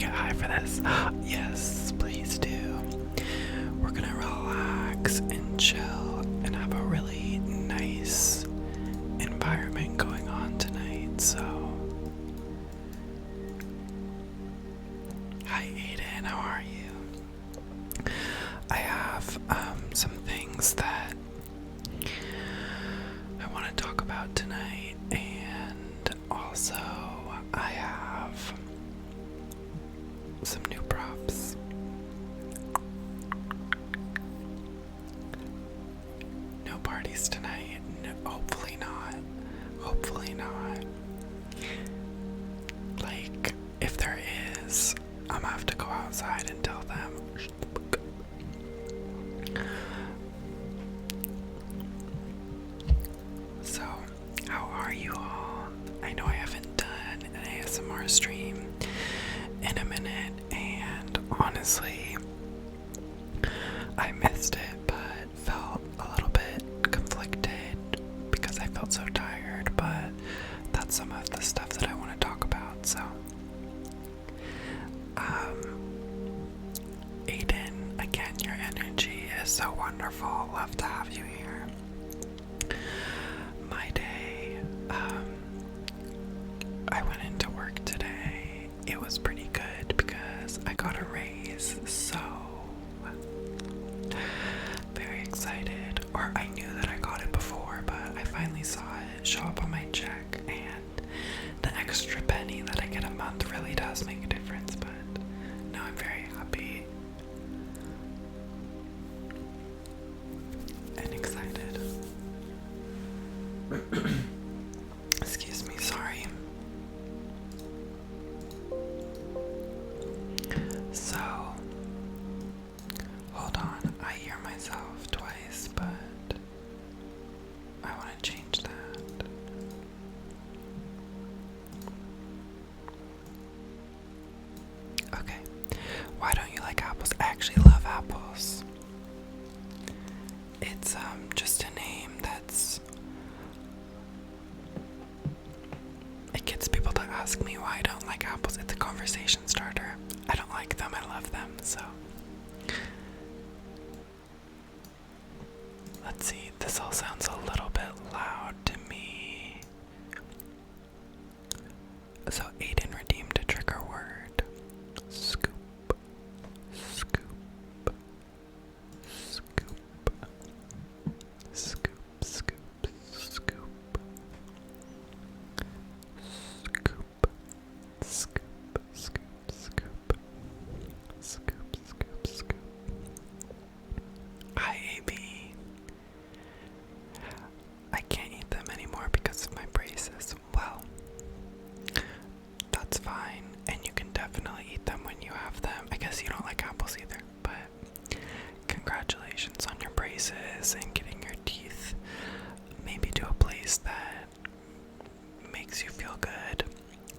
get high for this? Yes, please do. We're gonna relax and chill and have a really nice environment going on tonight, so. Hi Aiden, how are you? I have some things that I want to talk about tonight, and also I have some new props. No parties tonight. No, hopefully not. Hopefully not. Like, if there is, I'm gonna have to go outside and tell them. So, how are you all? I know I haven't done an ASMR stream in a minute, and honestly, I missed it, but felt a little bit conflicted because I felt so tired, but that's some of the stuff that I want to talk about, so. Aiden, again, your energy is so wonderful. Love to have you here. My day, I went into work today. It was pretty good because I got a raise, so very excited. Or I knew that I got it before, but I finally saw it show up on my check, and the extra penny that I get a month really does make a difference, but no, I'm very happy and excited. Excuse me, sorry. So, hold on, I hear myself twice, but I want to change that. Okay, why don't you like apples? I actually love apples. It's just a name that's, it gets people to ask me why I don't like apples. It's a conversation starter. I don't like them, I love them, so. Let's see, this all sounds a little bit loud to me. So Aiden redeemed a trigger word. Scoop. Scoop. Scoop. Scoop. Scoop. Scoop. Scoop. Scoop. Scoop. Scoop. Scoop. Scoop. Scoop. Hi, AB. I can't eat them anymore because of my braces. Well, that's fine, and you can definitely eat them when you have them. I guess you don't like apples either, but congratulations on your braces and getting your teeth maybe to a place that makes you feel good.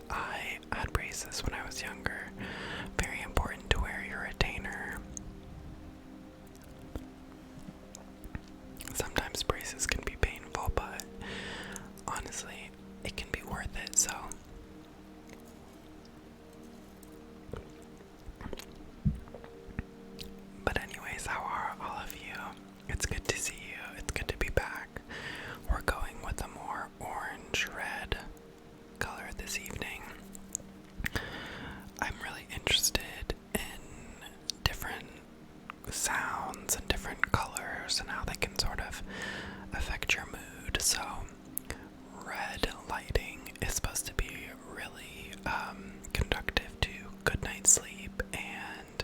I had braces when I was younger. Very important to wear your retainer. Sometimes braces can be painful, but honestly, it can be worth it, so. But anyways, how are all of you? It's good to see you. It's good to be back. We're going with a more orange-red color this evening. I'm really interested in different sounds and different colors and how they can sort of affect your mood. So red lighting is supposed to be really conductive to good night's sleep and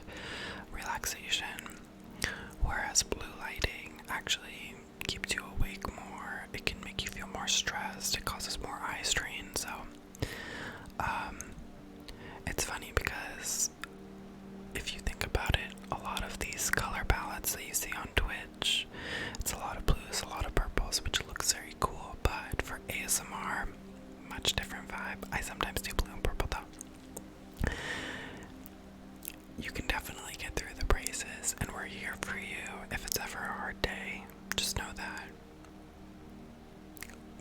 relaxation, whereas blue lighting actually keeps you awake more. It can make you feel more stressed. It causes more eye strain. So it's funny because if you think about it, a lot of these color palettes that you see on Twitch, it's a lot of blues, a lot of purples, which looks very cool, but for ASMR, much different vibe. I sometimes do blue and purple though. You can definitely get through the braces, and we're here for you. If it's ever a hard day, just know that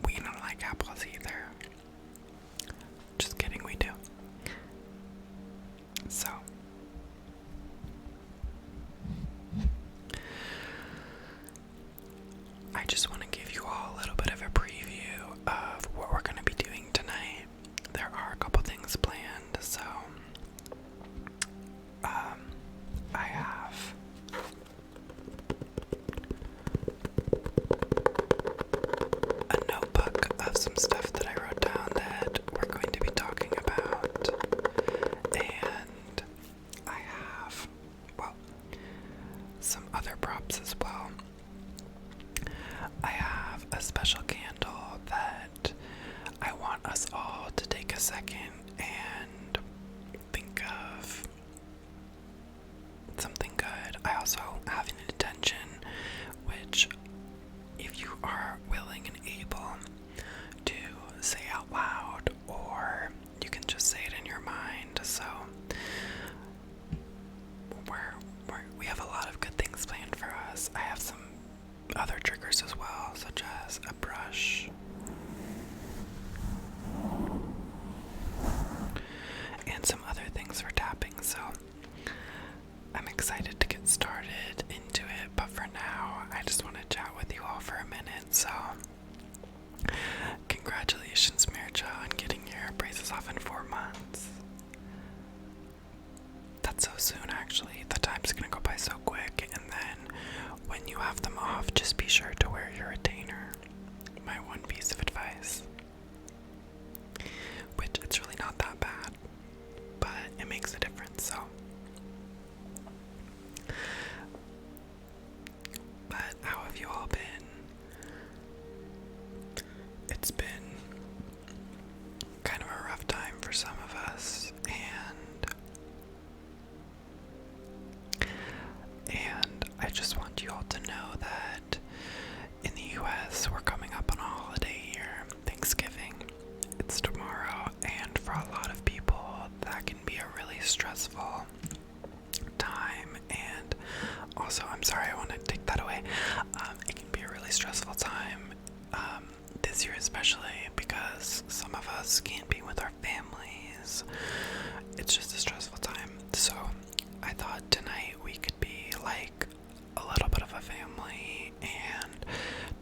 we don't like apples either. Just kidding, we do. So second and think of something good. I also have an intention, which, if you are willing and able to say out loud, or you can just say it in your mind. So we have a lot of good things planned for us. I have some other triggers as well, such as a brush and some other things for tapping. So I'm excited to get started into it, but for now I just want to chat with you all for a minute. So congratulations, Mirja, on getting your braces off in 4 months. That's so soon, actually. The time's gonna go by so quick. And then when you have them off, just be sure to wear your retainer. My one piece of advice. Which, it's really not that bad, but it makes a difference. So but how have you all been? It's been kind of a rough time for some of us, and I just want you all to know that in the US, we're coming up on a holiday here, Thanksgiving. It's tomorrow, and for a lot of people, that can be a really stressful time. And also, I'm sorry, I want to take that away. It can be a really stressful time this year, especially because some of us can't be with our families. It's just a stressful time. So I thought tonight we could be like a little bit of a family and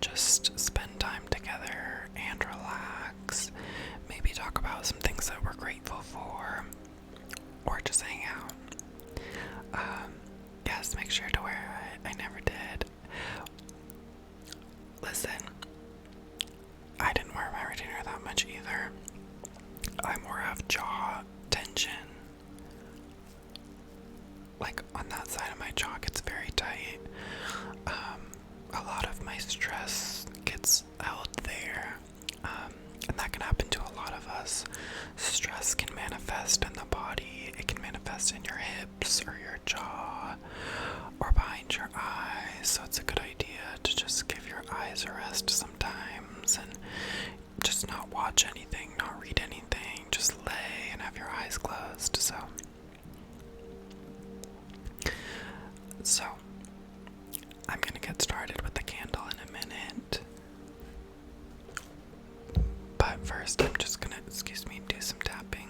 just spend time together and relax. Maybe talk about some things that we're grateful for, or just hang out. Yes, make sure to wear it. I never did. Listen, I didn't wear my retainer that much either. I more have jaw tension. Like on that side of my jaw gets very tight. A lot of my stress gets held there. And that can happen to a lot of us. Stress can manifest in the body. It can manifest in your hips or your jaw or behind your eyes. So it's a good idea to just give your eyes a rest sometimes and just not watch anything, not read anything. Just lay and have your eyes closed. So I'm gonna get started with the candle in a minute. But first, I'm just gonna, do some tapping.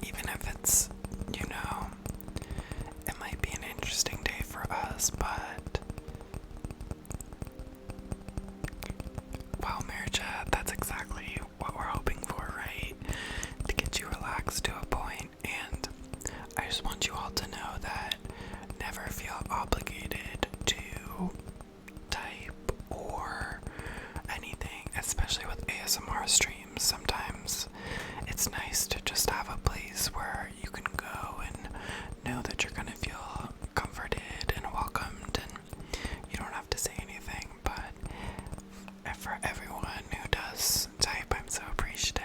Even if it's, it might be an interesting day for us, but, well, Mirja, that's exactly what we're hoping for, right? To get you relaxed to a point. And I just want you all to know that never feel obligated to type or anything, especially with ASMR streams. Sometimes it's nice to just have a place where you can go and know that you're going to feel comforted and welcomed, and you don't have to say anything. But for everyone who does type, I'm so appreciative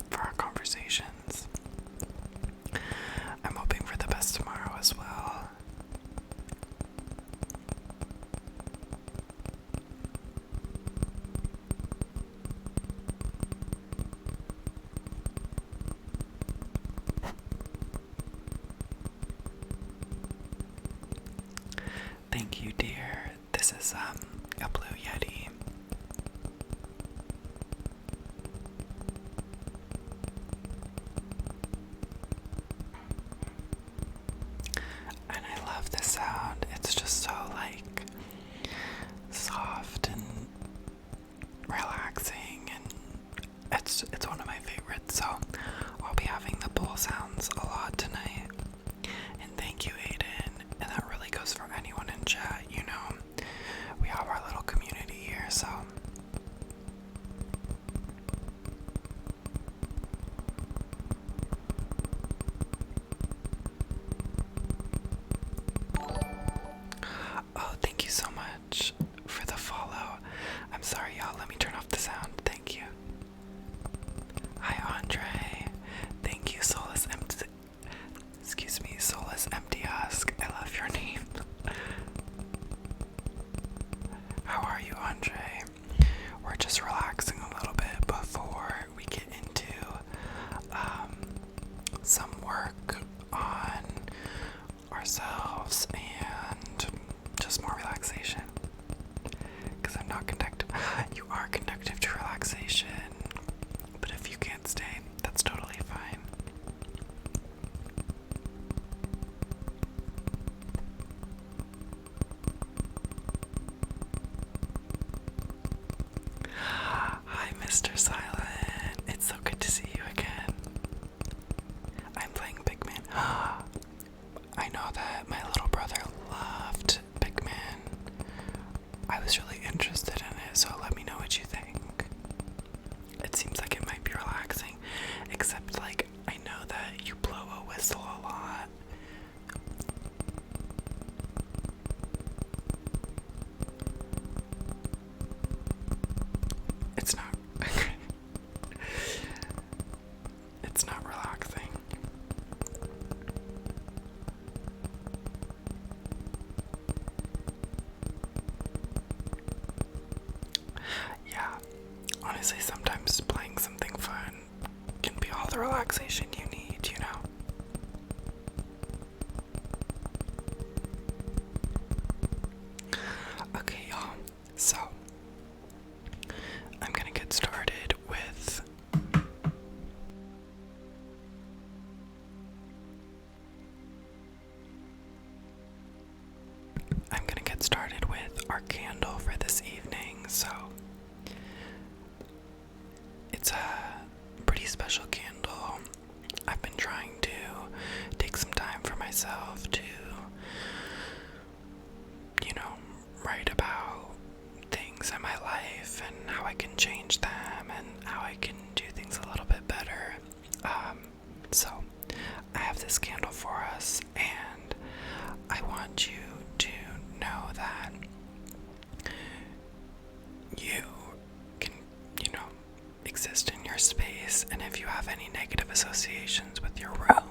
for our conversations. I'm hoping for the best tomorrow as well. relaxation you need, you know? Okay, y'all. So, I'm gonna get started with our candle for this evening. So, it's a pretty special candle. I've been trying to take some time for myself to, you know, write about things in my life and how I can change them and how I can do things a little bit better. So I have this candle for us, and I want you to know that you can, you know, exist in your space, and if you have any negative associations with your room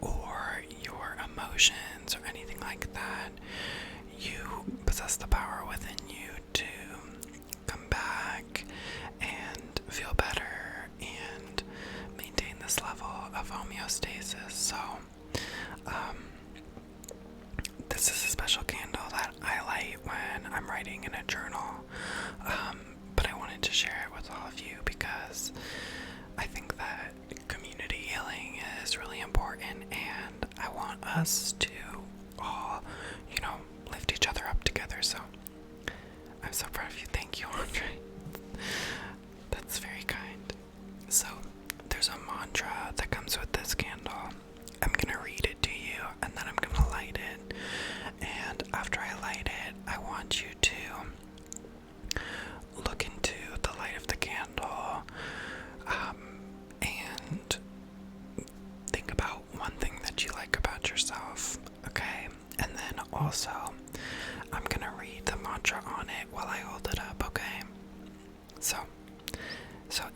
or your emotions or anything like that, you possess the power within you to come back and feel better and maintain this level of homeostasis. So, this is a special candle that I light when I'm writing in a journal, but I wanted to share it with all of you because I think that community healing is really important, and I want us to all, you know, lift each other up together. So I'm so proud of you. Thank you, Andre. That's very kind. So there's a mantra that comes with this candle. I'm gonna read it to you, and then I'm gonna light it. And after I light it, I want you to look into the light of the candle, and think about one thing that you like about yourself, okay? And then also, I'm gonna read the mantra on it while I hold it up, okay? So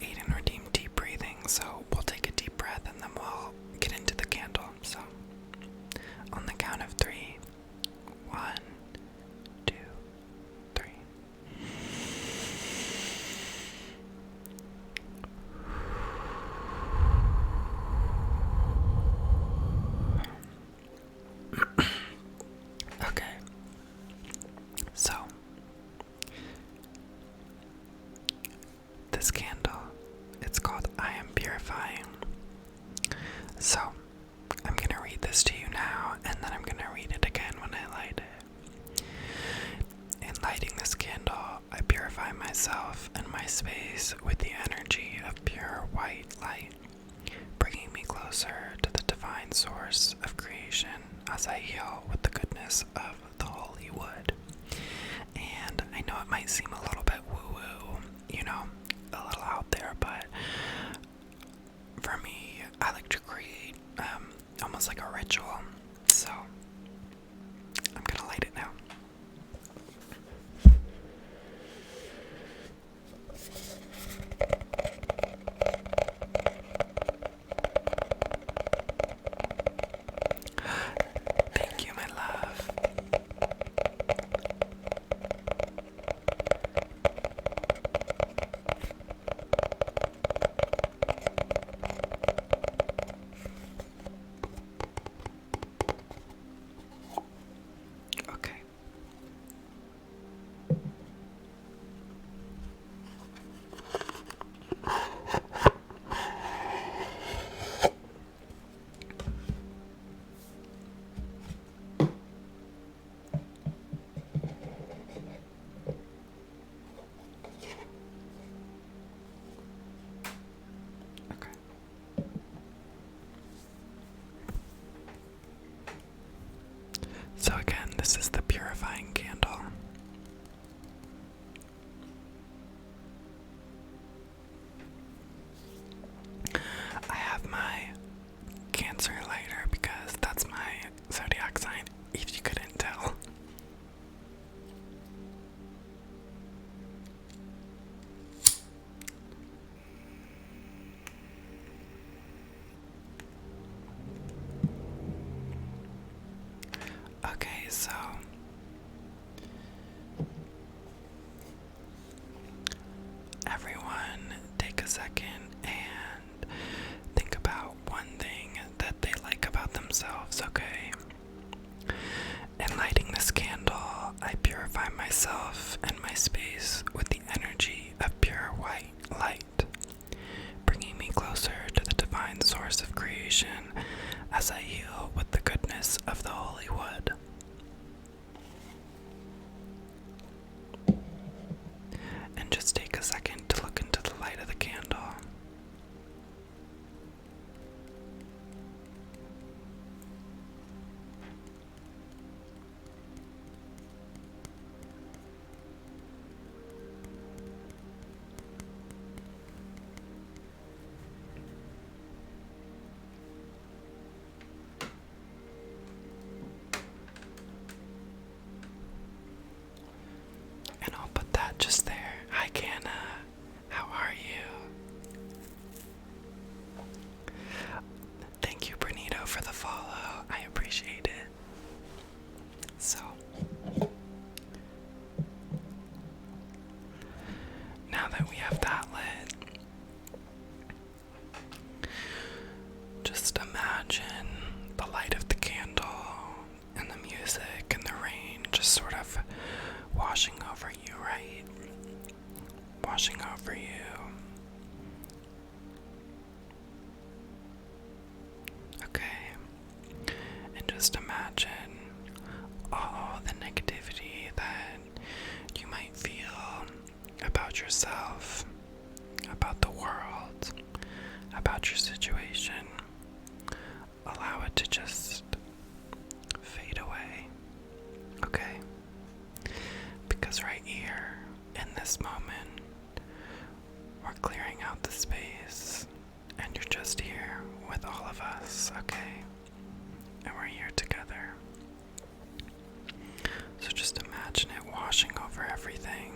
aid and redeem deep breathing. So we'll take a deep breath and then we'll get into the candle. So on the count of 3, 1, 2, 3. Okay. So this candle, it's called I Am Purifying. So I'm gonna read this to you now, and then I'm gonna read it again when I light it. In lighting this candle, I purify myself and my space with the energy of pure white light, bringing me closer to the divine source of creation as I heal with the goodness of the holy wood. And I know it might seem a little bit woo-woo, you know, a little out there, but for me, I like to create almost like a ritual. So I'm gonna light it now. Thank you, my love. situation as I heal with the goodness of the holy wood. And just take a second to look into the light of the candle. And I'll put that just there. Hi, Canna. How are you? Thank you, Bernito, for the follow. I appreciate it. So, now that we have that lit, just imagine the light of the candle and the music and the rain just sort of washing over you, right? Washing over you. Okay. And just imagine all the negativity that you might feel about yourself, about the world, about your situation. Allow it to just fade away. Okay? Because right here, in this moment, we're clearing out the space, and you're just here with all of us, okay? And we're here together. So just imagine it washing over everything.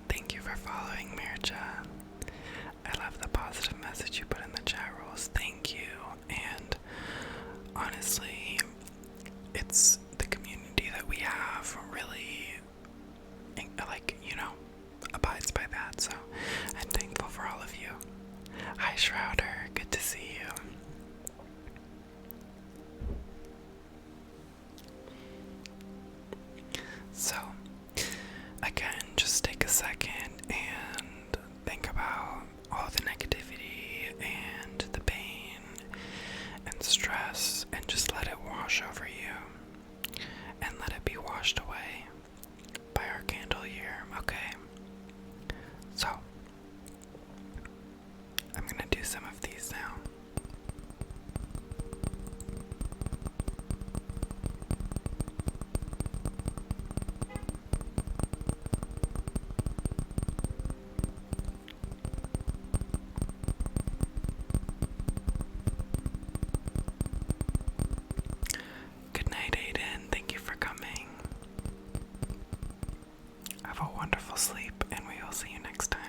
Thank you for following, Mirja. I love the positive message you put in the chat rules. Thank you. And honestly, it's the community that we have really, like, abides by that. So I'm thankful for all of you. Hi, Shrouder. Good to see you. So, again, just take a second and think about all the negativity and the pain and stress, and just let it wash over you and let it be washed away by our candle here, okay? So, I'm gonna do some of these now. Good night, Aiden. Thank you for coming. Have a wonderful sleep, and we will see you next time.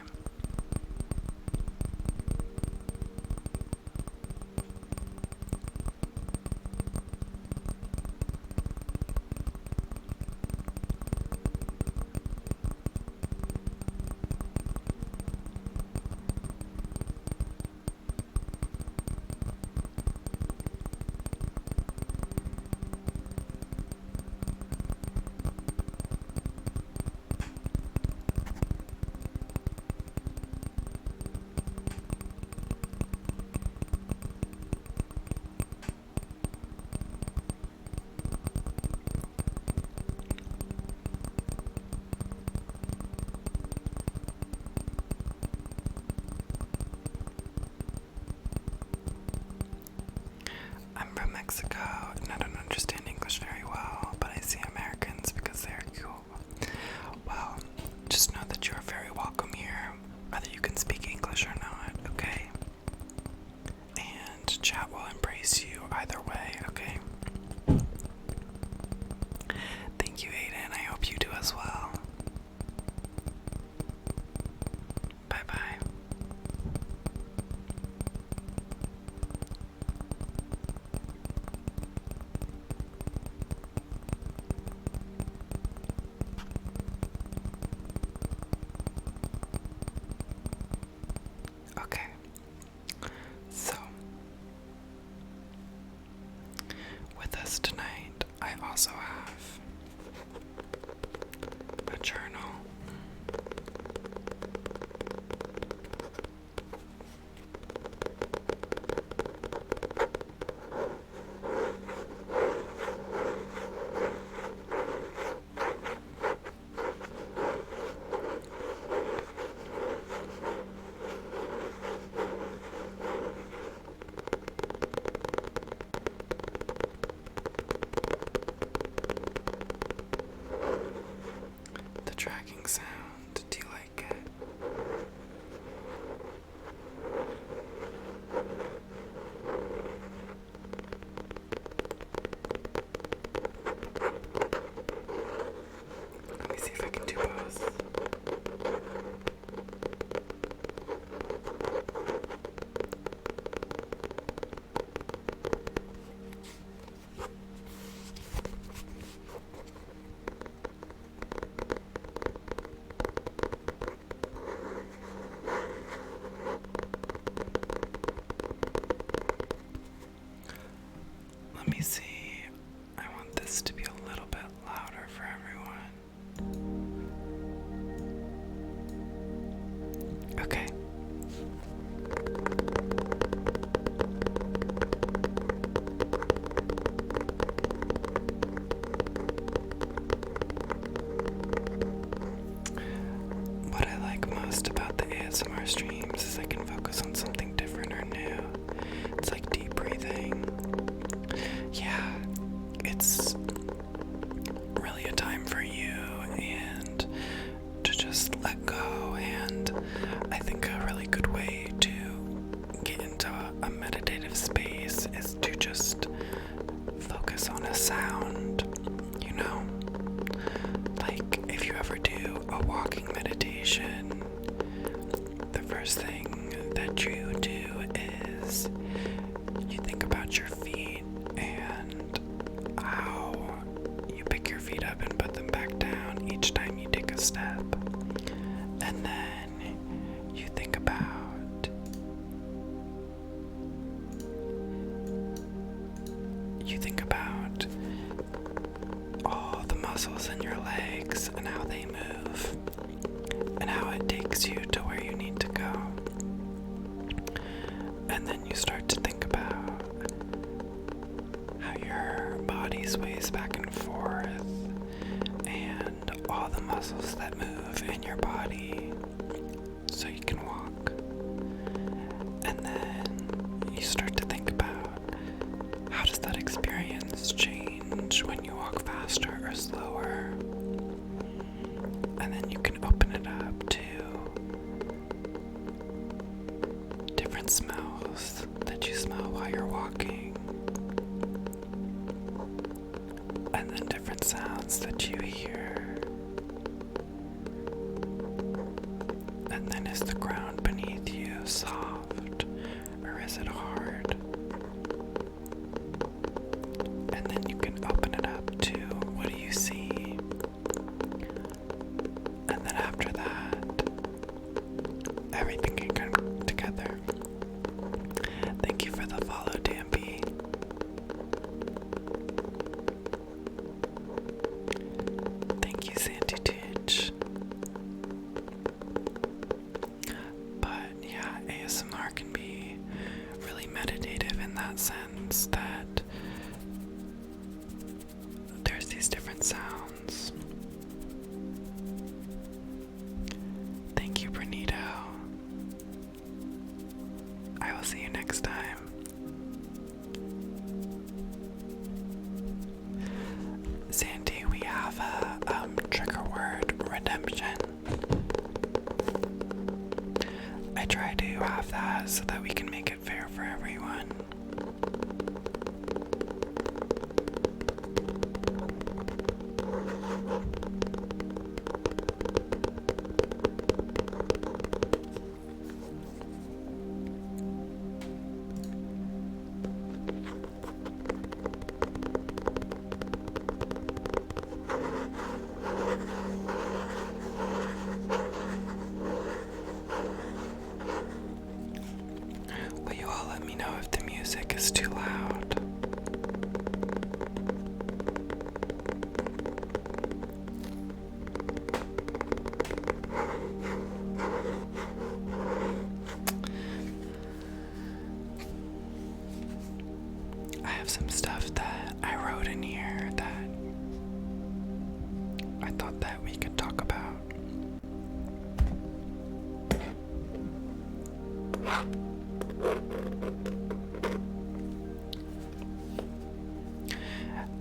I'm from Mexico, and I don't understand English very well, but I see Americans because they're cool. Well, just know that you are very welcome here, whether you can speak English or not, okay? And chat will embrace you either way, okay? Thank you, Aiden. I hope you do as well. Bye-bye. Okay. What I like most about the ASMR streams is I can focus on something different or new. It's like deep breathing. Yeah, it's really a time for you and to just let go, and I think a really good way to get into a meditative space is to just focus on a sound, you know? Like if you ever do a walking meditation, the first thing that you do is you think about your feet and how you pick your feet up and put them back down each time you take a step. And then you think about all the muscles in your legs and how they move and how it takes you to where you need to go. And then you start to think about how your body sways back and forth and all the muscles that move in your body so you can walk. And then you start to think about how does that experience change when you walk faster or slower. And then you can open it up to different smells that you smell while you're walking, and then different sounds that you hear. And then is the ground beneath you soft or is it hard? And then you can open it up to what do you see? And then after that, everything can come together. Thank you for the follow, Dampy. Thank you, Sandy Titch. But yeah, ASMR can be really meditative in that sense that there's these different sounds. Thank you, Bernito. I will see you next time. Sandy, we have a trigger word redemption. I try to have that so that we can make it fair for everyone. Will you all let me know if the music is too loud? I have some stuff that I wrote in here that I thought that we could talk about.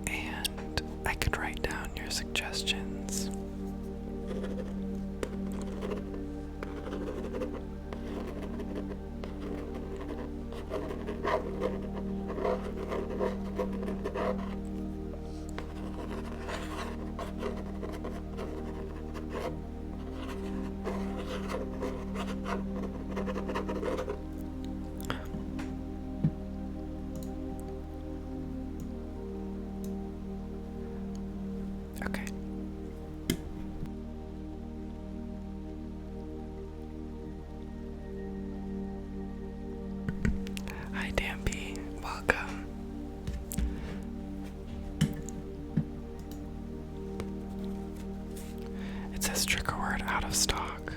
And I could write down your suggestions. Okay. Hi, Dampy. Welcome. It says trigger word out of stock.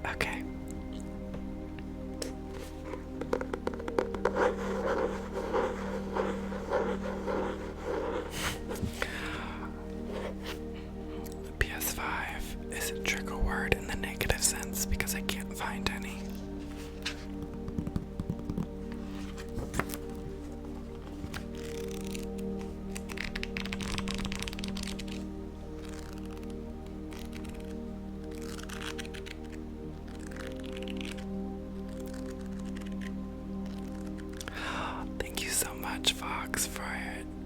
Okay. PS5 is a trigger word in the negative sense because I can't find any. Thank you so much, Fox, for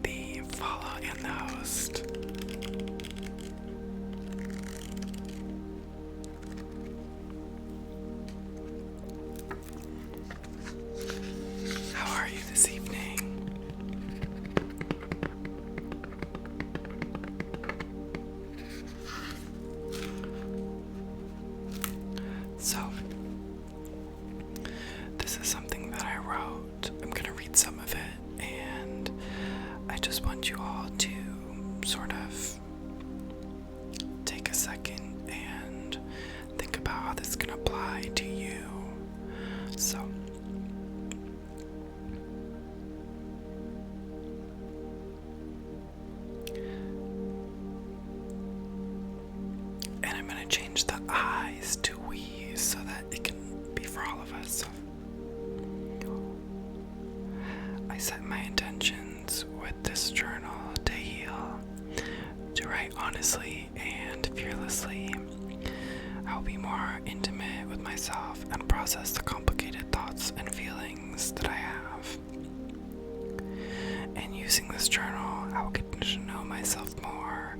the follow and the host. How are you this evening? So, this is something that I wrote. I'm gonna read some of it, and I just want you all to sort of take a second and think about how this can apply to you. So, and I'm gonna change the I's to we's so that it can be for all of us. So, I set my intentions with this journal to heal, to write honestly and fearlessly. I'll be more intimate with myself and process the complicated thoughts and feelings that I have. And using this journal, I will get to know myself more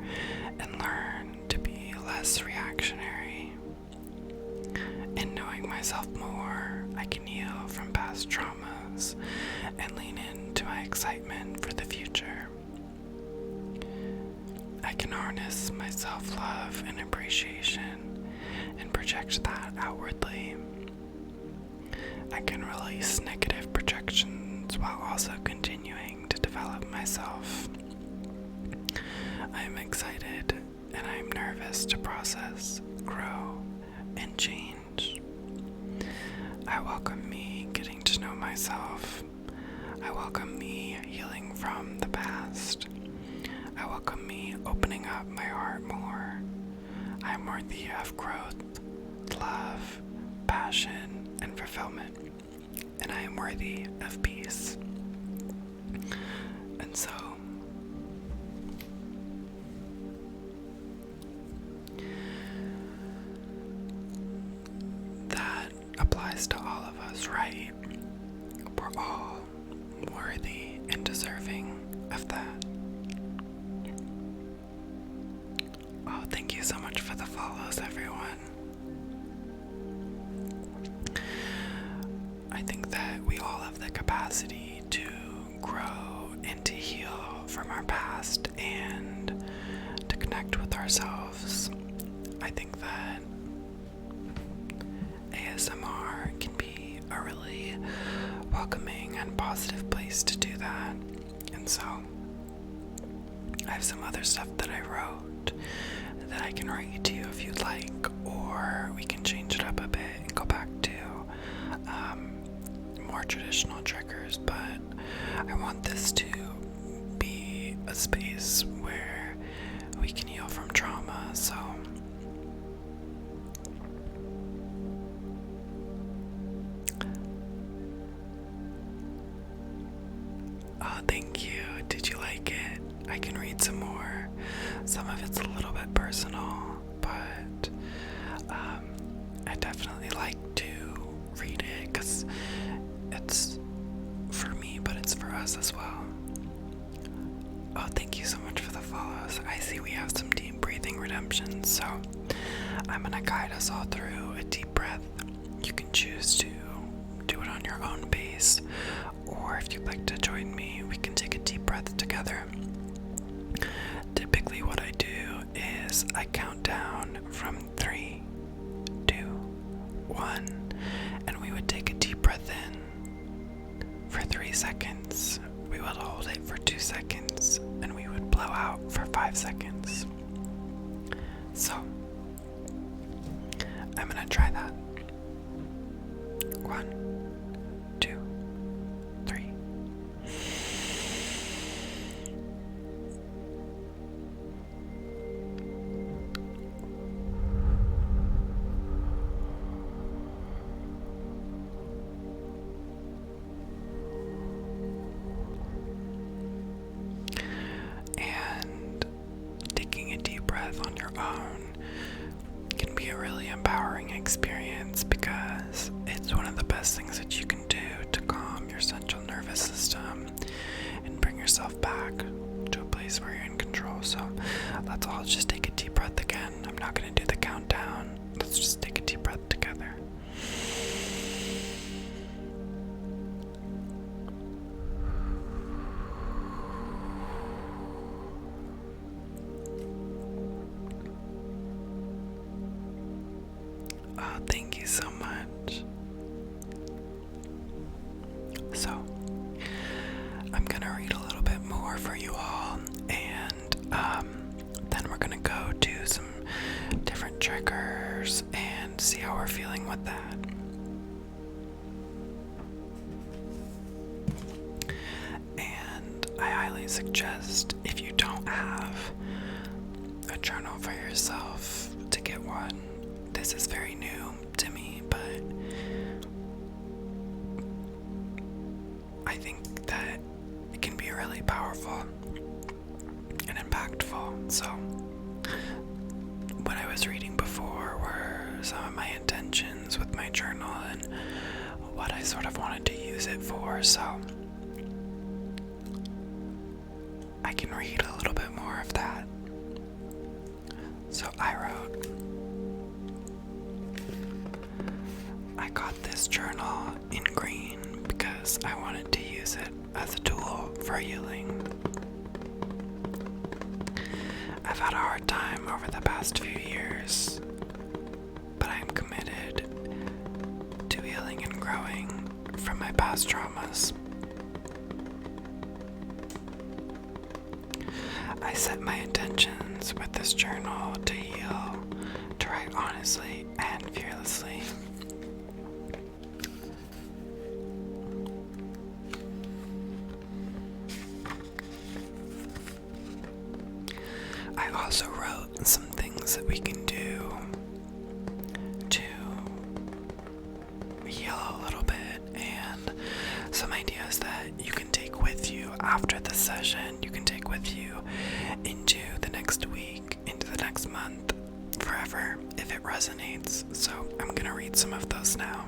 and learn to be less reactionary. In knowing myself more, I can heal from past traumas and lean into my excitement for the future. I can harness my self-love and appreciation and project that outwardly. I can release negative projections while also continuing to develop myself. I am excited and I am nervous to process, grow, and change. I welcome me getting to know myself. I welcome me healing from the past. I welcome me opening up my heart more. I am worthy of growth, love, passion, and fulfillment. And I am worthy of peace. And so, that applies to all of us, right? We're all worthy and deserving of that. Oh, thank you so much for the follows, everyone. I think that we all have the capacity to grow and to heal from our past and to connect with ourselves. I think that ASMR can be a really welcoming and positive place to do that. And so, I have some other stuff that I wrote that I can write to you if you'd like, or we can change it up a bit and go back to more traditional triggers, but I want this to be a space where we can heal from trauma. So oh, thank you. Did you like it? I can read some more. Some of it's a little bit personal, but I definitely like to read it because it's for me, but it's for us as well. Oh, thank you so much for the follows. I see we have some deep breathing redemptions, so I'm gonna guide us all through a deep breath. You can choose to do it on your own pace, or if you'd like to join me, we can take a deep breath together. Typically what I do is I count down from 3, 2, 1, and we would take a deep breath in for 3 seconds. We would hold it for 2 seconds, and we would blow out for 5 seconds. So, I'm I'm gonna try that. 1, 2, 3. And taking a deep breath on your own can be a really empowering experience because it's one of the best things that you can do to calm your central nervous system and bring yourself back to a place where you're in control. So let's all just take a deep breath again. I'm not going to do the countdown. Let's just take a deep breath together. Oh, thank you so much. So, I'm gonna read a little bit more for you all, and then we're gonna go do some different triggers and see how we're feeling with that. And I highly suggest, if you don't have a journal for yourself, to get one. This is very new to me, but I think that it can be really powerful and impactful. So what I was reading before were some of my intentions with my journal and what I sort of wanted to use it for, so I can read a little bit more of that. So I wrote, I got this journal in green because I wanted to use it as a tool for healing. I've had a hard time over the past few years, but I am committed to healing and growing from my past traumas. I set my intentions with this journal to heal, to write honestly and fearlessly. I also wrote some things that we can do to heal a little bit, and some ideas that you can take with you after the session, you can take with you into the next week, into the next month, forever, if it resonates. So I'm gonna read some of those now.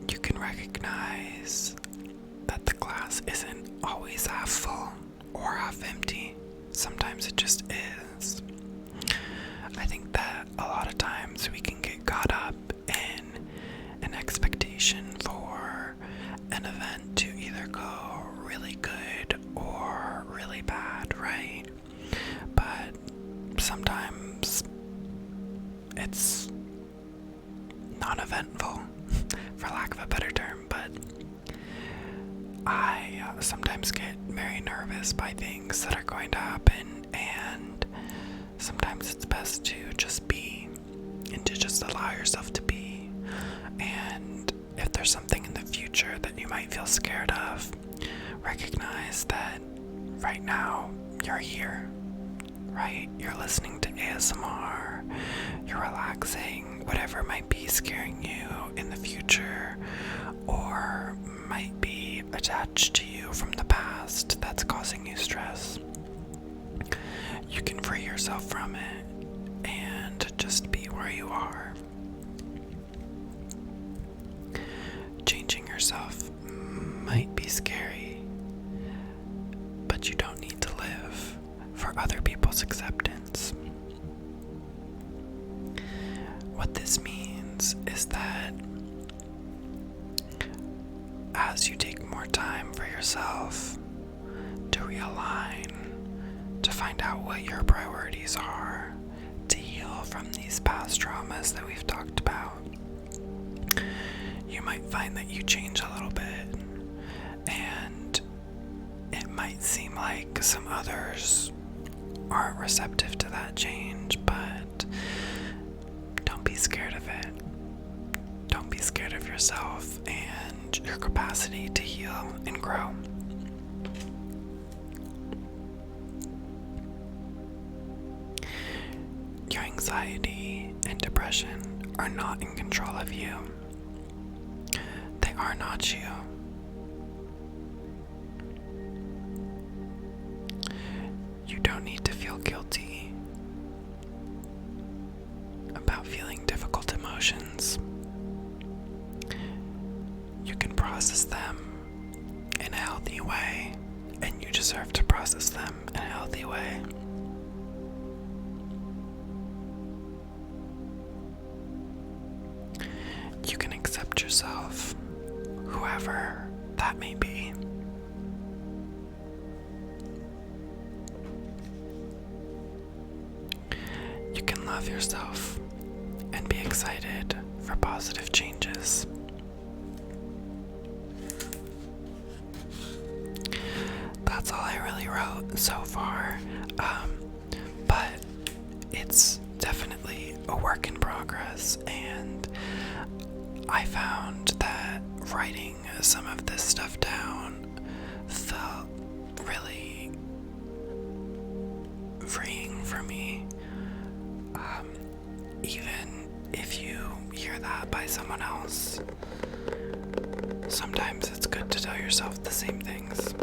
You can recognize that the glass isn't always half full or half empty. Sometimes it just is. I think that a lot of times we can get caught up in an expectation for an event to either go really good or really bad, right? But sometimes it's non-eventful, for lack of a better term, but I sometimes get very nervous by things that are going to happen, and sometimes it's best to just be, and to just allow yourself to be. And if there's something in the future that you might feel scared of, recognize that right now you're here, right? You're listening to ASMR, you're relaxing, whatever might be scaring you in the future or might be attached to you from the past that's causing you stress. You can free yourself from it and just be where you are. Changing yourself might be scary, but you don't need to live for other people's acceptance. What this means is that as you take more time for yourself to realign, to find out what your priorities are, to heal from these past traumas that we've talked about, you might find that you change a little bit and might seem like some others aren't receptive to that change, but don't be scared of it. Don't be scared of yourself and your capacity to heal and grow. Your anxiety and depression are not in control of you. They are not you. You don't need to feel guilty about feeling difficult emotions. You can process them in a healthy way, and you deserve to process them in a healthy way. You can accept yourself, whoever that may be. You can love yourself and be excited for positive changes. That's all I really wrote so far, but it's definitely a work in progress, and I found that writing some of this stuff down felt really freeing for me. Even if you hear that by someone else, sometimes it's good to tell yourself the same things.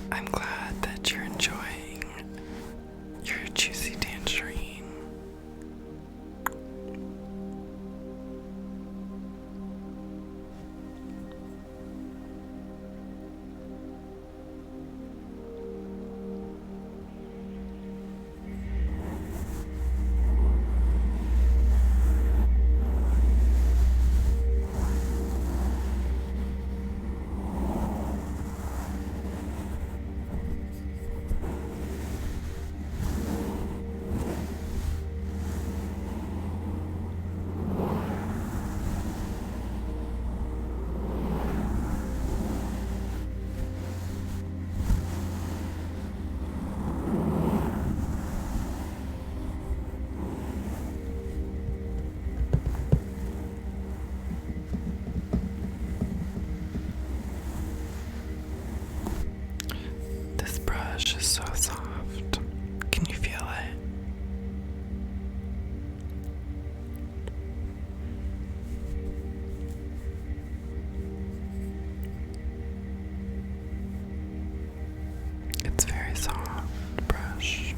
I'm glad that you're enjoying your juicy tangerine. This brush is so soft. Can you feel it? It's very soft brush.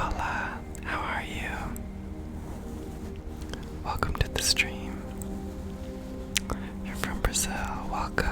Paula, how are you? Welcome to the stream. You're from Brazil, welcome.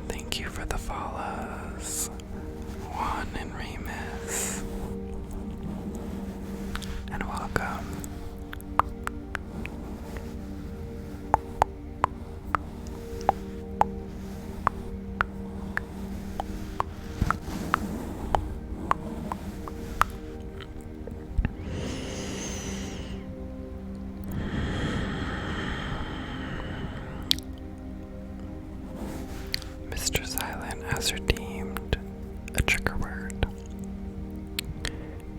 Thank you for the follows, Juan and Remus, and welcome. Mr. Silent has redeemed a trigger word.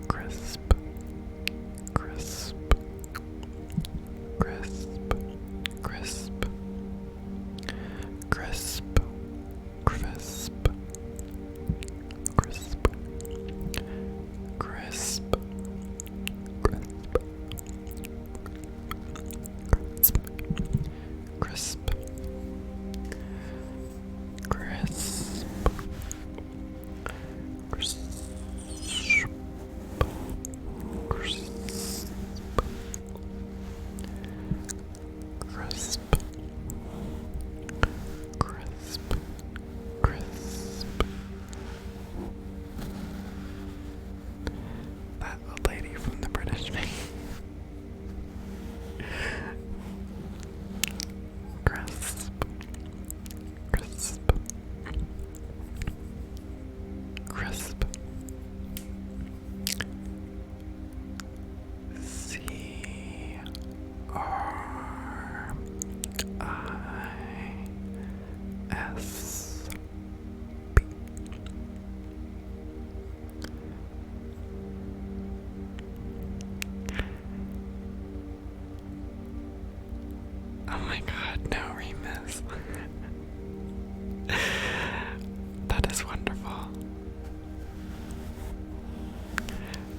Crisp, crisp, crisp, crisp, crisp, crisp, crisp, crisp, crisp, crisp, crisp, crisp, crisp, crisp. That old lady from the British Bank. Crisp, crisp, crisp. CRISP. Oh my god, no, Remus. That is wonderful.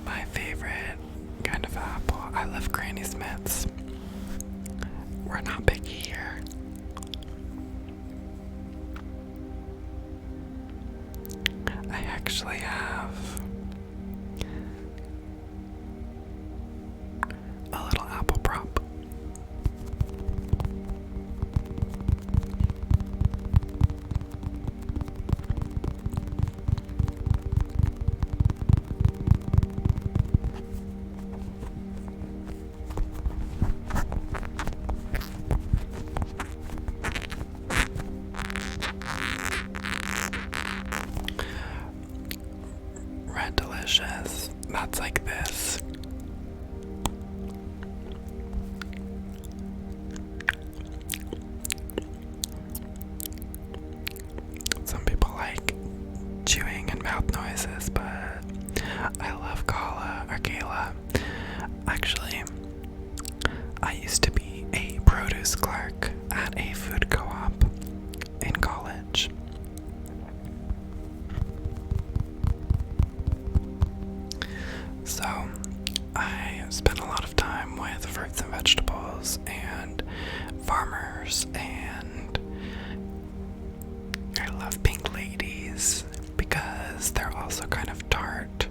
My favorite kind of apple. I love Granny Smiths. We're not picky here. I actually have a little apple prop. Red Delicious. That's like this. Kayla. Actually, I used to be a produce clerk at a food co-op in college. So, I spent a lot of time with fruits and vegetables and farmers, and I love pink ladies because they're also kind of tart.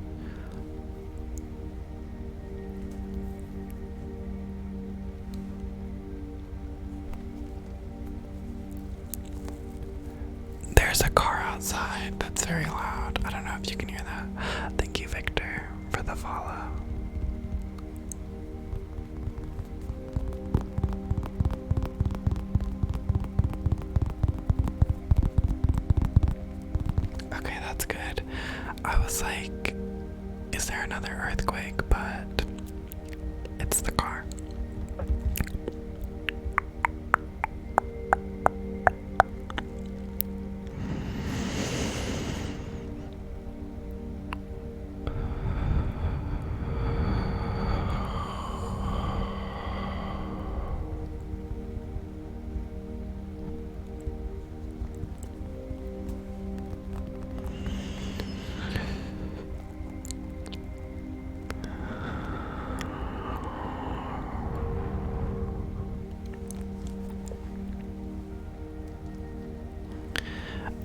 There's a car outside that's very loud. I don't know if you can hear that. Thank you, Victor, for the follow. Okay, that's good. I was like, is there another earthquake? But it's the car.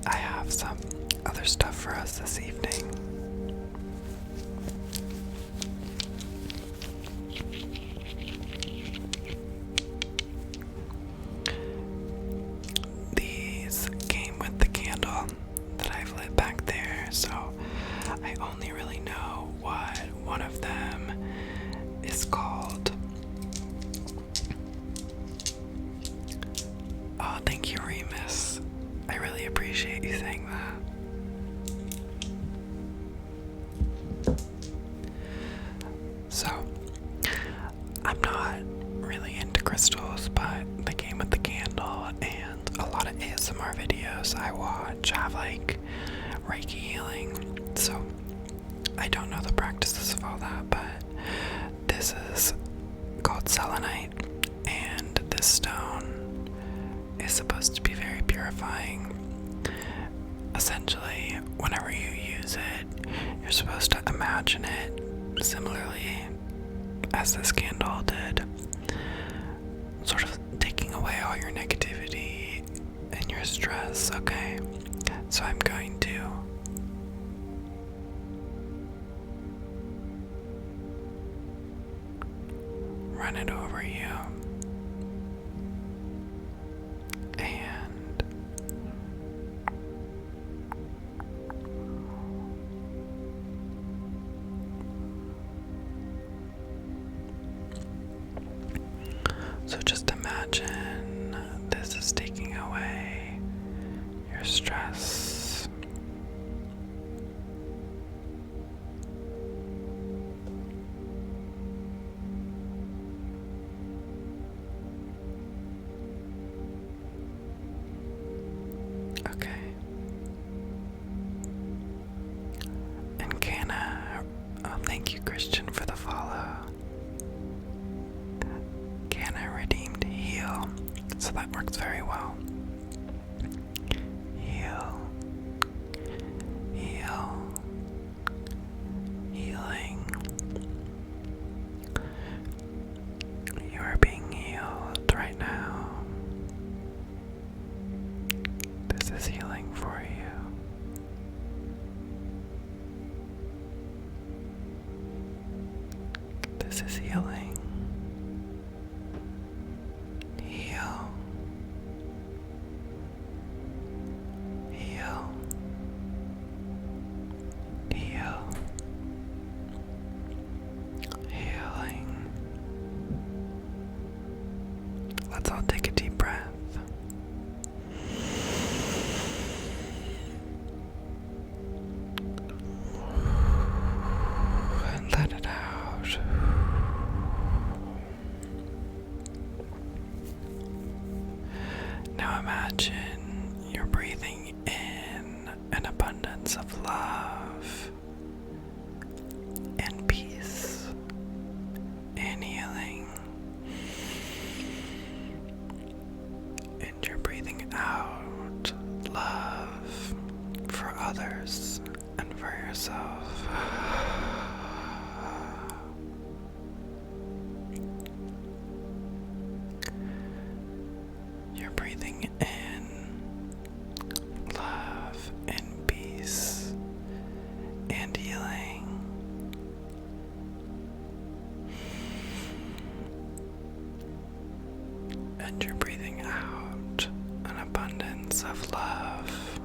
I have some other stuff for us this evening. These came with the candle that I've lit back there, so I only really know what one of them is called. Oh, thank you, Remus. I really appreciate you saying that. So, I'm not really into crystals, but they came with the candle, and a lot of ASMR videos I watch have like Reiki healing. So, I don't know the practices of all that, but this is called selenite, and this stone is supposed to be very purifying. Essentially, whenever you use it, you're supposed to imagine it similarly as this candle did, sort of taking away all your negativity and your stress, okay? So I'm going to run it over you. And so just imagine this is taking away your stress. Okay. And thank you, Christian, for the follow. Canna redeemed heal, so that works very well. Heal, heal, healing. You are being healed right now. This is healing for you. This is healing. Heal. Heal. Heal. Healing. Let's all take a deep breath. And let it out. Now imagine you're breathing in an abundance of love and peace. breathing in love and peace and healing. And you're breathing out an abundance of love.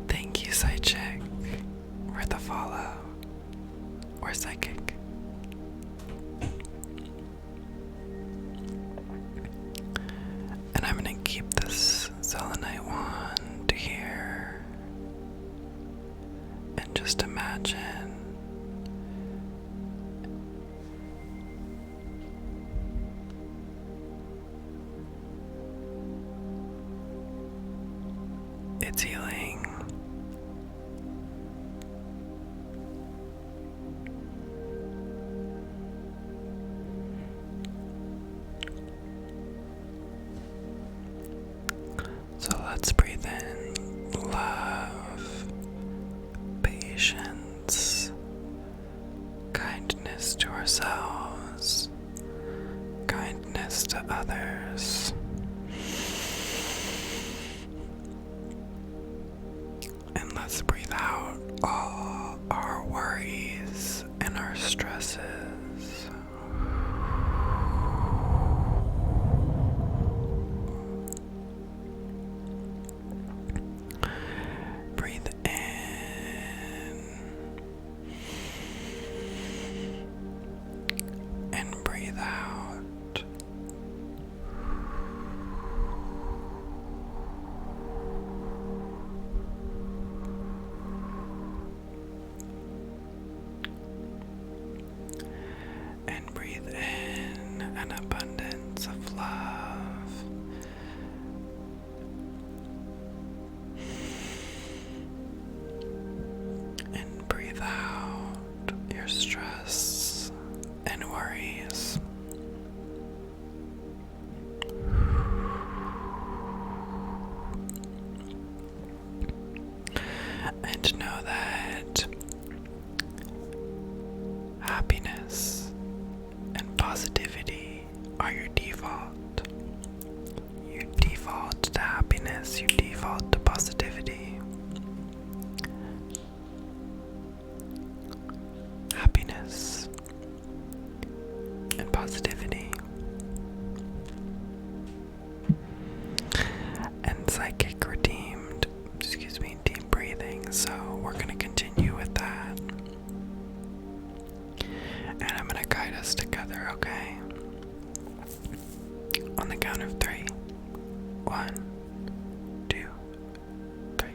Thank you, Psychic, for the follow. Or Psychic. And I'm gonna keep this selenite wand here. And just imagine it's healing. So let's breathe in love, patience, kindness to ourselves, kindness to others. And let's breathe out all our worries and our stresses. Breathe in and breathe out. And breathe in an abundance of love. And breathe out your stress and worries. And know that happiness and positivity are your default. You default to happiness, you default to positivity. Happiness and positivity. And Psychic redeemed, deep breathing, so we're going to continue with that. And I'm going to guide us together, okay? On the count of 3. 1, 2, 3.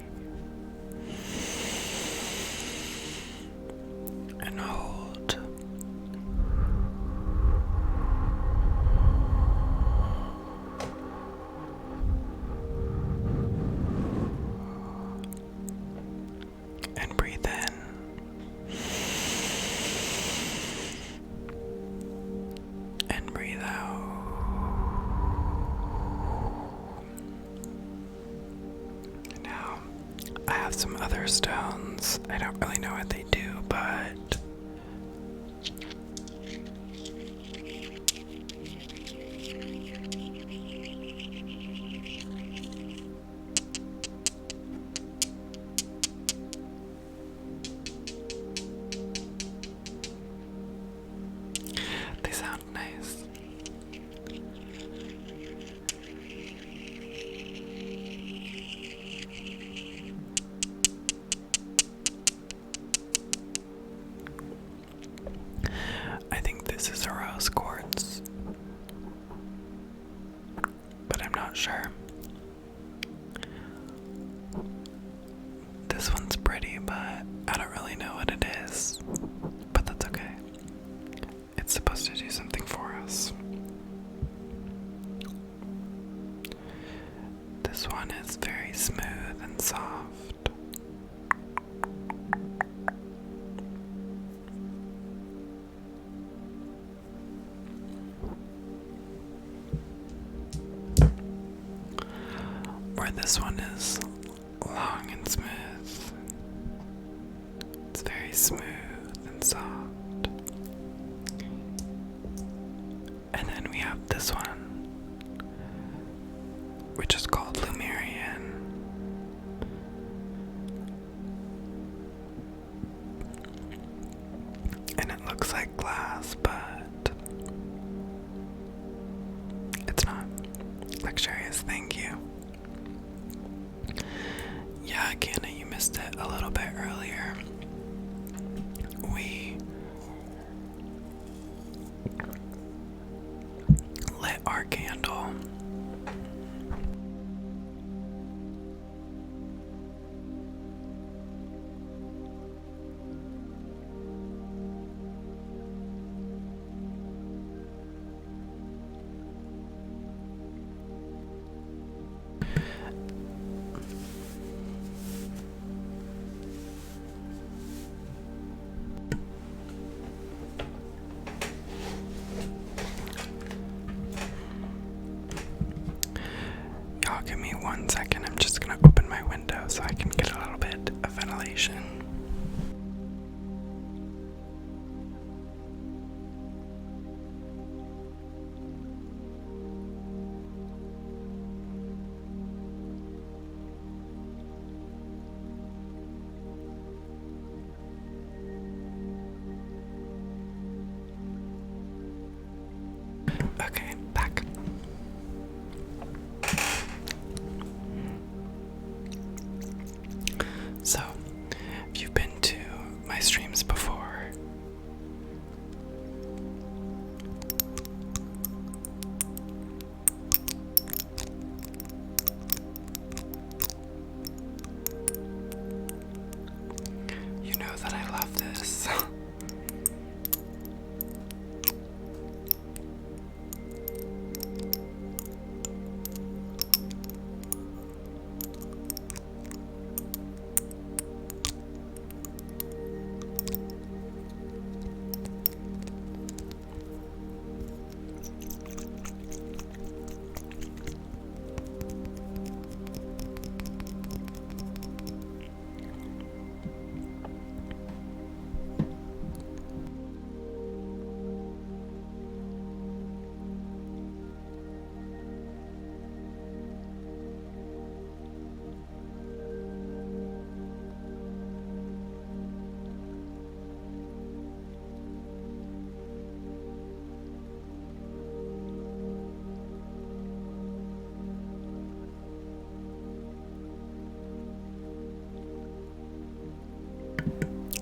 And hold. And breathe in. And breathe out. Now, I have some other stones. I don't really know what they do, but they sound nice. I think this is a rose quartz, but I'm not sure. This one's pretty, but I don't really know what it is. But that's okay. It's supposed to do something for us. This one is very smooth and soft. Where this one is long and smooth. It's very smooth and soft. this one, which is called Lumerian. And it looks like glass, but it's not. Luxurious, thank you. Yeah, Kiana, you missed it a little bit earlier. We lit our candle. Y'all give me 1 second. I'm just gonna open my window so I can get a little bit of ventilation. Okay, back. So, if you've been to my streams before, you know that I love this.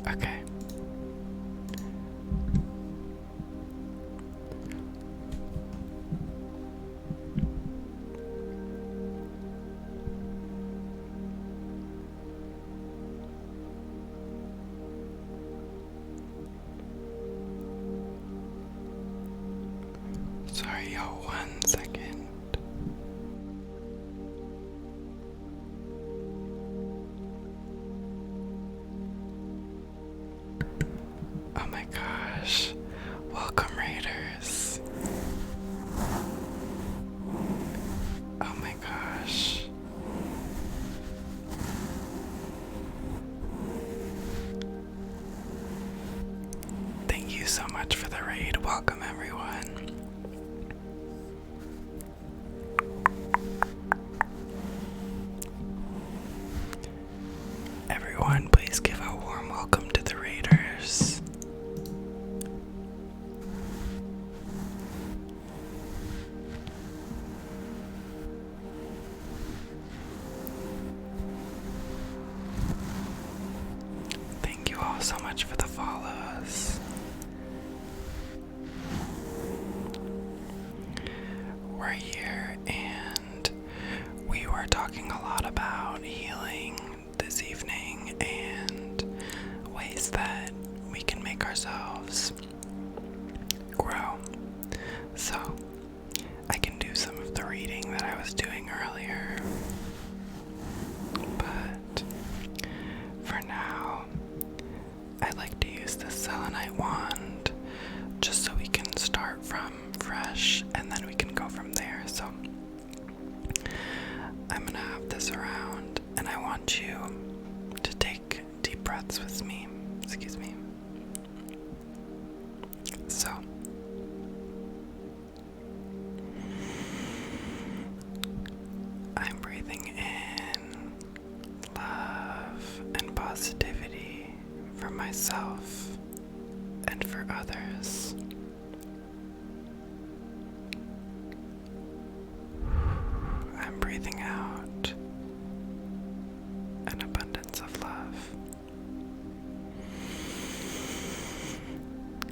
Okay. Sorry, y'all, 1 second. Oh my gosh. Welcome, Raiders. Oh my gosh. Thank you so much for the raid. Welcome, everyone. Everyone, please give a warm welcome to the Raiders. Thank you all so much for the follows. We're here and we were talking a lot about healing this evening and ways that we can make ourselves grow. So I can do some of the reading that I was doing earlier, but for now I'd like to use this selenite wand just so we can start from fresh and then we can go from there. So I'm gonna have this around and I want you to take deep breaths with me. Excuse me. So for myself and for others. I'm breathing out an abundance of love.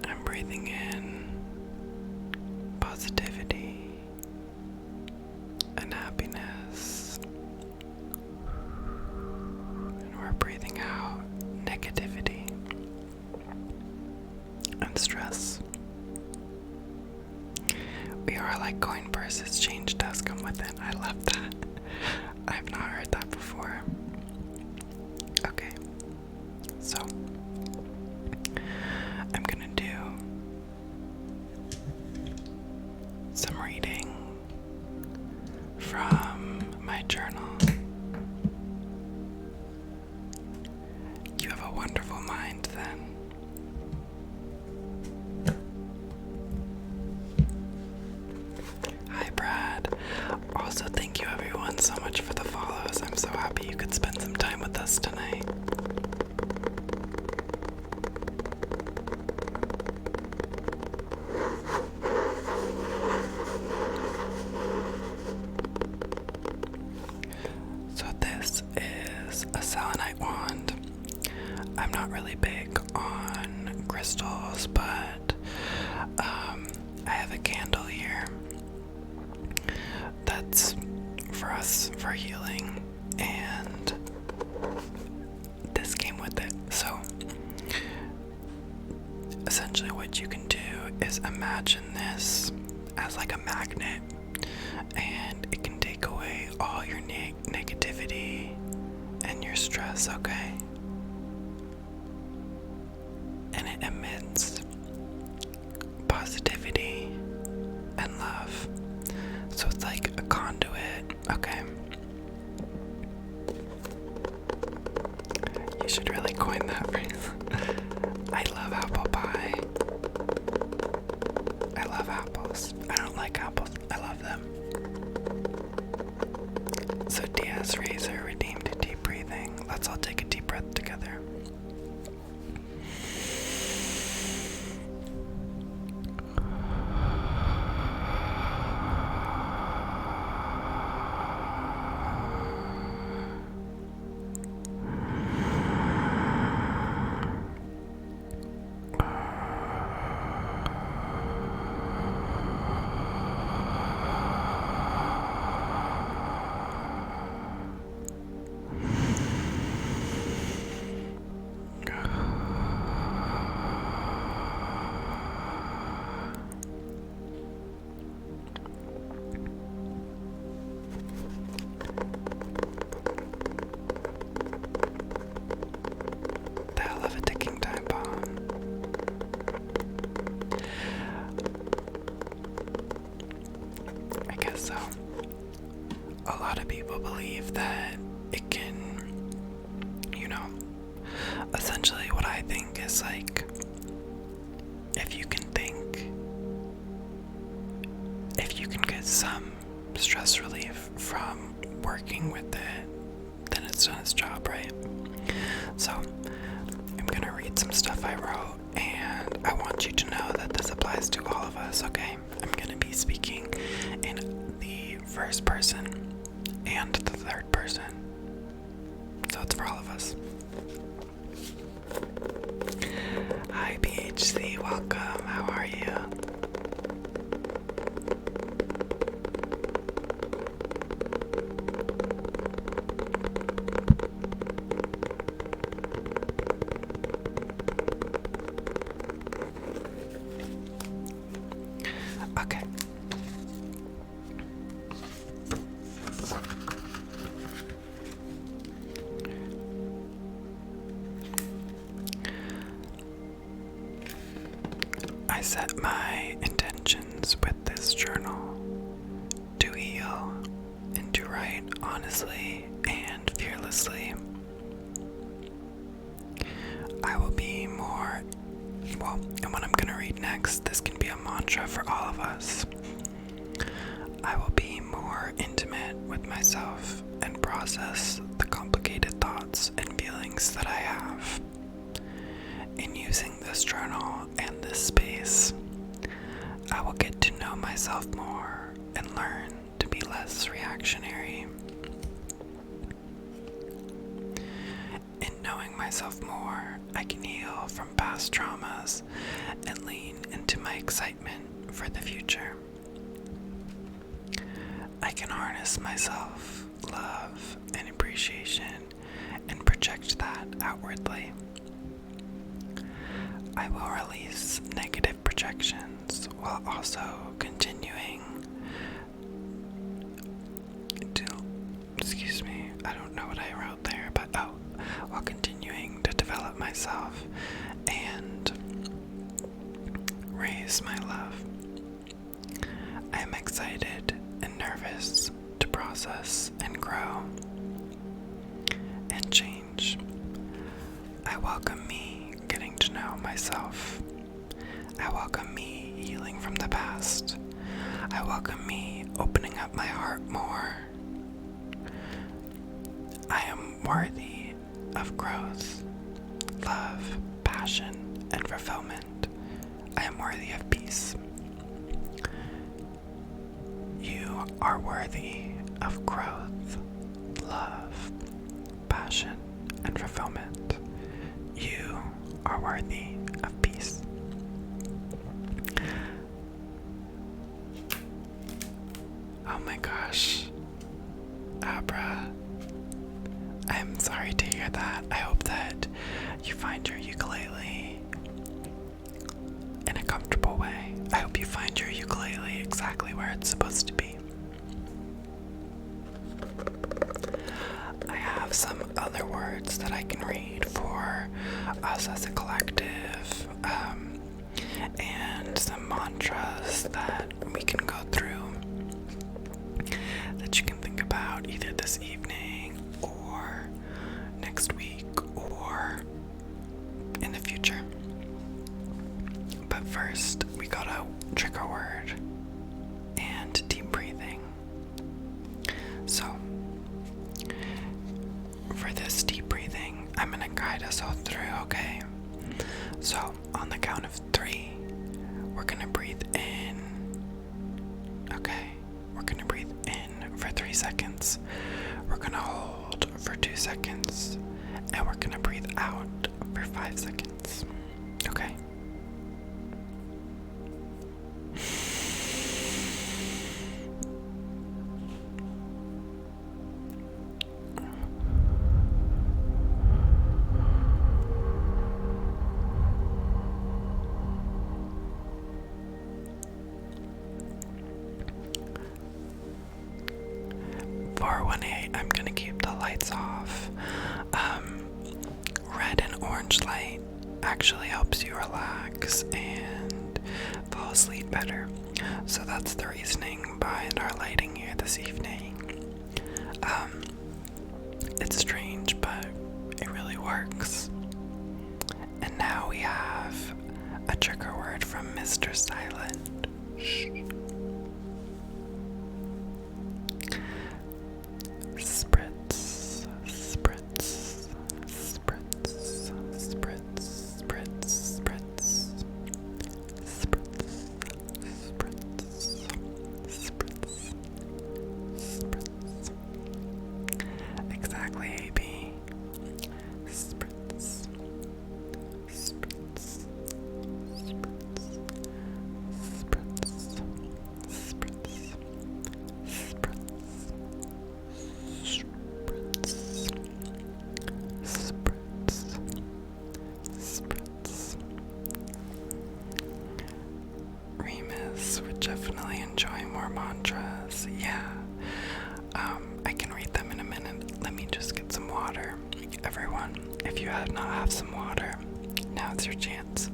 I'm breathing in positivity and happiness. And we're breathing out negativity and stress. We are like coin purses, change does come with it. I love that. I've not heard that before. Okay, so I'm gonna do some reading from my journal. You have a wonderful mind then. Hi Brad. Also thank you everyone so much for the follows. I'm so happy you could spend some time with us tonight. So this is a selenite wand. I'm not really big on crystals, but I have a candle here that's for us for healing, and this came with it. So essentially what you can do is imagine this as like a magnet, and it can take away all your negativity and your stress, okay? And it emits positivity and love. So it's like a conduit, okay? You should really coin that phrase. I love apple pie. I love apples. I don't like apples. I love them. So Diaz Razor redeemed deep breathing. Let's all take a deep breath together. So, a lot of people believe that it can, essentially what I think is like, if you can get some stress relief from working with it, then it's done its job, right? So, I'm gonna read some stuff I wrote, and I want you to know that this applies to all of us, okay? I'm gonna be speaking in the first person and the third person. So it's for all of us. Hi BHC, welcome. How are you? Okay. I set my intentions with this journal to heal and to write honestly and fearlessly. I will be more, and what I'm going to read next, this can be a mantra for all of us. I will be more intimate with myself and process the complicated thoughts and feelings that I have. this journal and this space, I will get to know myself more and learn to be less reactionary. In knowing myself more, I can heal from past traumas and lean into my excitement for the future. I can harness my self-love and appreciation and project that outwardly. I will release negative projections while also continuing to, I don't know what I wrote there, but while continuing to develop myself and raise my love. I am excited and nervous to process and grow and change. I welcome me getting to know myself. I welcome me healing from the past. I welcome me opening up my heart more. I am worthy of growth, love, passion, and fulfillment. I am worthy of peace. You are worthy of growth, love, passion, and fulfillment. You are worthy of peace. Oh my gosh. Abra. I'm sorry to hear that. I hope that you find your ukulele in a comfortable way. I hope you find your ukulele exactly where it's supposed to be. I have some other words that I can read for us as a collective, and some mantras that we can go through that you can think about either this evening or next week or in the future. But first, we got a trigger word and deep breathing. So, for this deep breathing, I'm gonna guide us all through, okay? So, on the count of 3, we're gonna breathe in. Okay, we're gonna breathe in for 3 seconds. We're gonna hold for 2 seconds. And we're gonna breathe out for 5 seconds. Okay? For 1-8, I'm gonna keep the lights off. Red and orange light actually helps you relax and fall asleep better. So that's the reasoning behind our lighting here this evening. It's strange, but it really works. And now we have a trigger word from Mr. Silent. Shh. Spritz, spritz, spritz, spritz, spritz, spritz, spritz, spritz, spritz, spritz. Exactly, AB. Spritz, spritz, spritz, spritz, spritz, spritz, spritz. Remus would definitely enjoy more mantras. Yeah. I can read them in a minute. Let me just get some water. Everyone, if you have not have some water, now's your chance.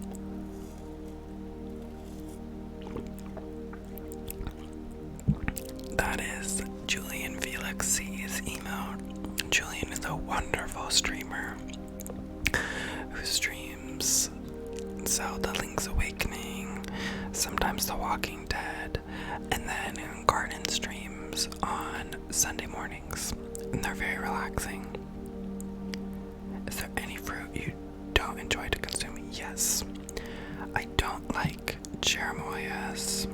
That is Julian Felix C's emote. Julian is a wonderful streamer who streams Zelda Link's Awakening, sometimes The Walking Dead, and then garden streams on Sunday mornings. And they're very relaxing. Is there any fruit you don't enjoy to consume? Yes. cherimoyas.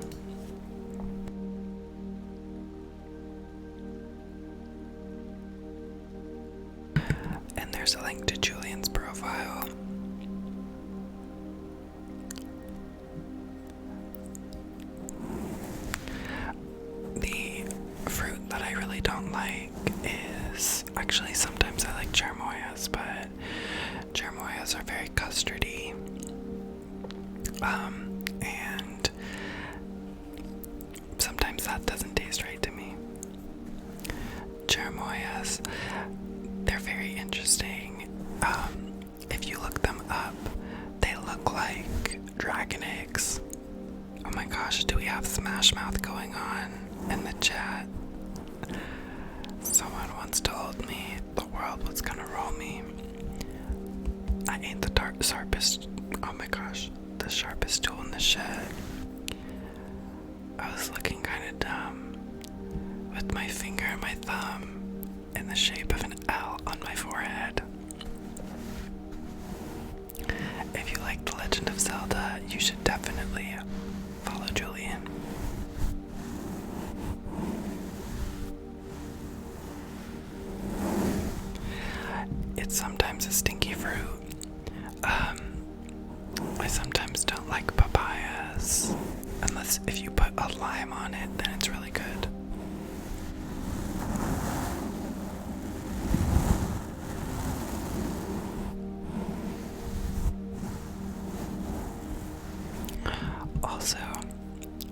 And there's a link to Julian's profile. The fruit that I really don't like is, actually sometimes I like cherimoyas, but cherimoyas are very custardy. And sometimes that doesn't taste right to me. Cherimoyas, they're very interesting. If you look them up, they look like dragon eggs. Oh my gosh, do we have Smash Mouth going on in the chat? Someone once told me the world was gonna roll me. I ain't the sharpest, oh my gosh, the sharpest tool in the shed. I was looking kind of dumb with my finger and my thumb in the shape of an L on my forehead. If you like The Legend of Zelda, you should definitely follow Julian. It's sometimes a stinky fruit. I sometimes don't like papayas, unless if you put a lime on it, then it's really good. Also,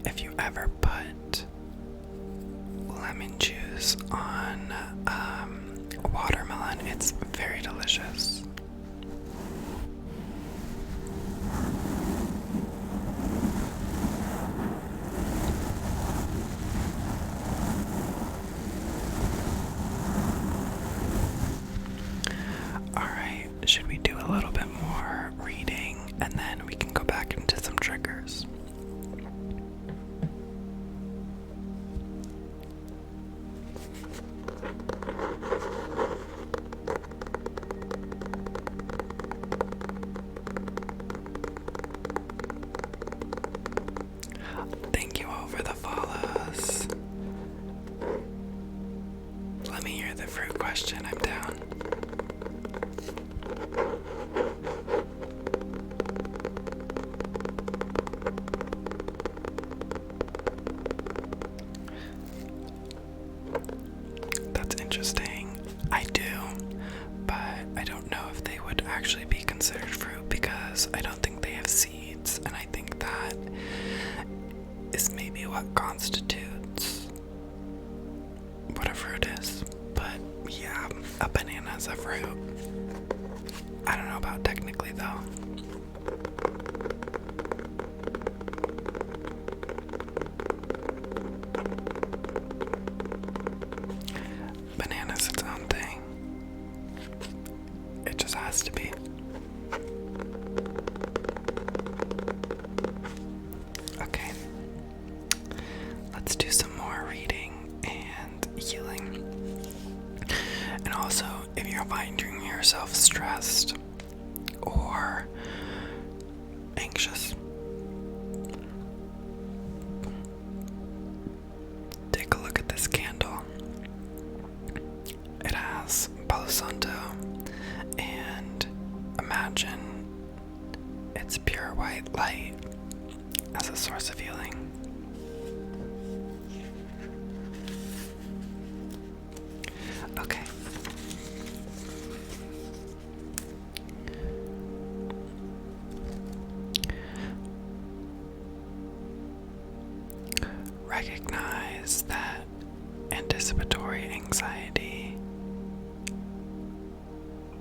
if you ever put lemon juice on watermelon, it's very delicious. Alright, should we do a little bit more reading and then we can go back into some triggers? Thank you all for the follows. Let me hear the fruit question. I'm down. That's interesting. I do, but I don't know if they would actually be considered fruit because I don't think they have seeds, and I think that is maybe what constitutes what a fruit is. But yeah, a banana is a fruit. I don't know about technically though. Banana's its own thing. It just has to be. Okay. Let's do some more reading and healing. And also, if you're finding yourself stressed or anxious, take a look at this candle. It has Palo Santo, and imagine its pure white light as a source of healing. Okay. Recognize that anticipatory anxiety,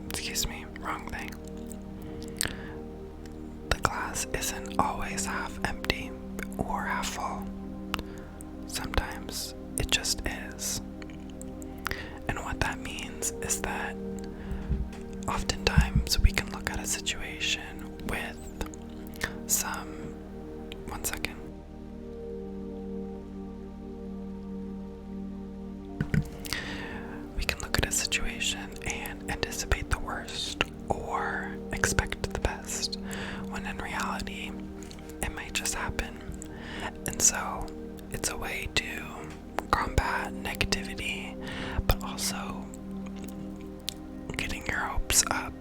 excuse me, wrong thing. The glass isn't always half empty or half full. Sometimes it just is. And what that means is that oftentimes we can look at a situation with some, one second. We can look at a situation and anticipate the worst or expect the best, when in reality, it might just happen. And so it's a way to combat negativity, but also getting your hopes up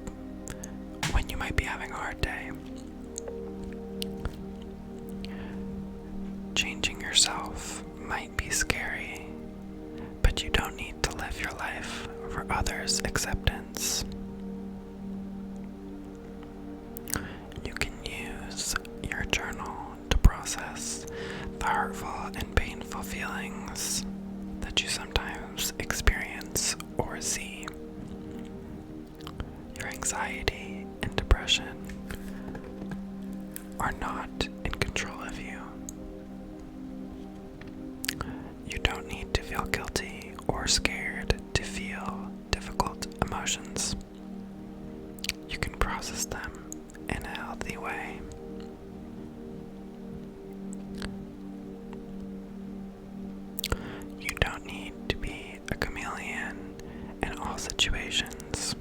when you might be having a hard day. Changing yourself might be scary, but you don't need to live your life for others' acceptance. You can use your journal to process the hurtful and painful feelings that you sometimes experience or see. Your anxiety and depression are not in control of you. You don't need to feel guilty or scared to feel difficult emotions. You can process them in a healthy way. You don't need to be a chameleon in all situations.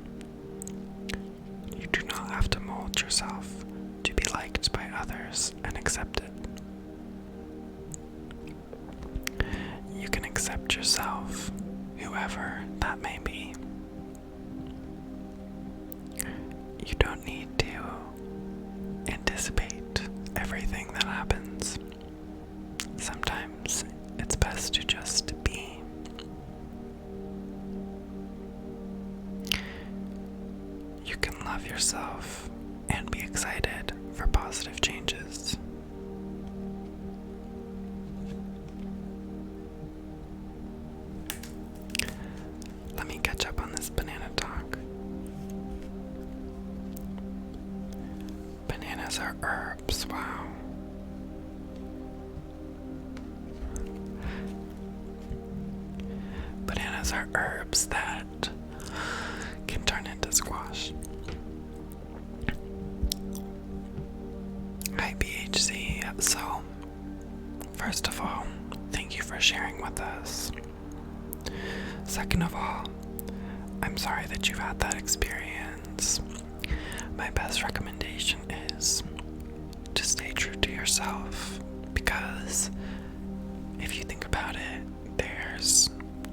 You do not have to mold yourself to be liked by others and accepted. You can accept yourself, whoever that may be. You don't need to anticipate everything that happens. Sometimes it's best to just be. You can love yourself and be excited for positive changes. Let me catch up on this banana talk. Bananas are herbs, wow. Bananas are herbs that can turn into squash. Hi BHC. So, first of all, thank you for sharing with us. Second of all, I'm sorry that you've had that experience. My best recommendation is to stay true to yourself, because if you think about it, there's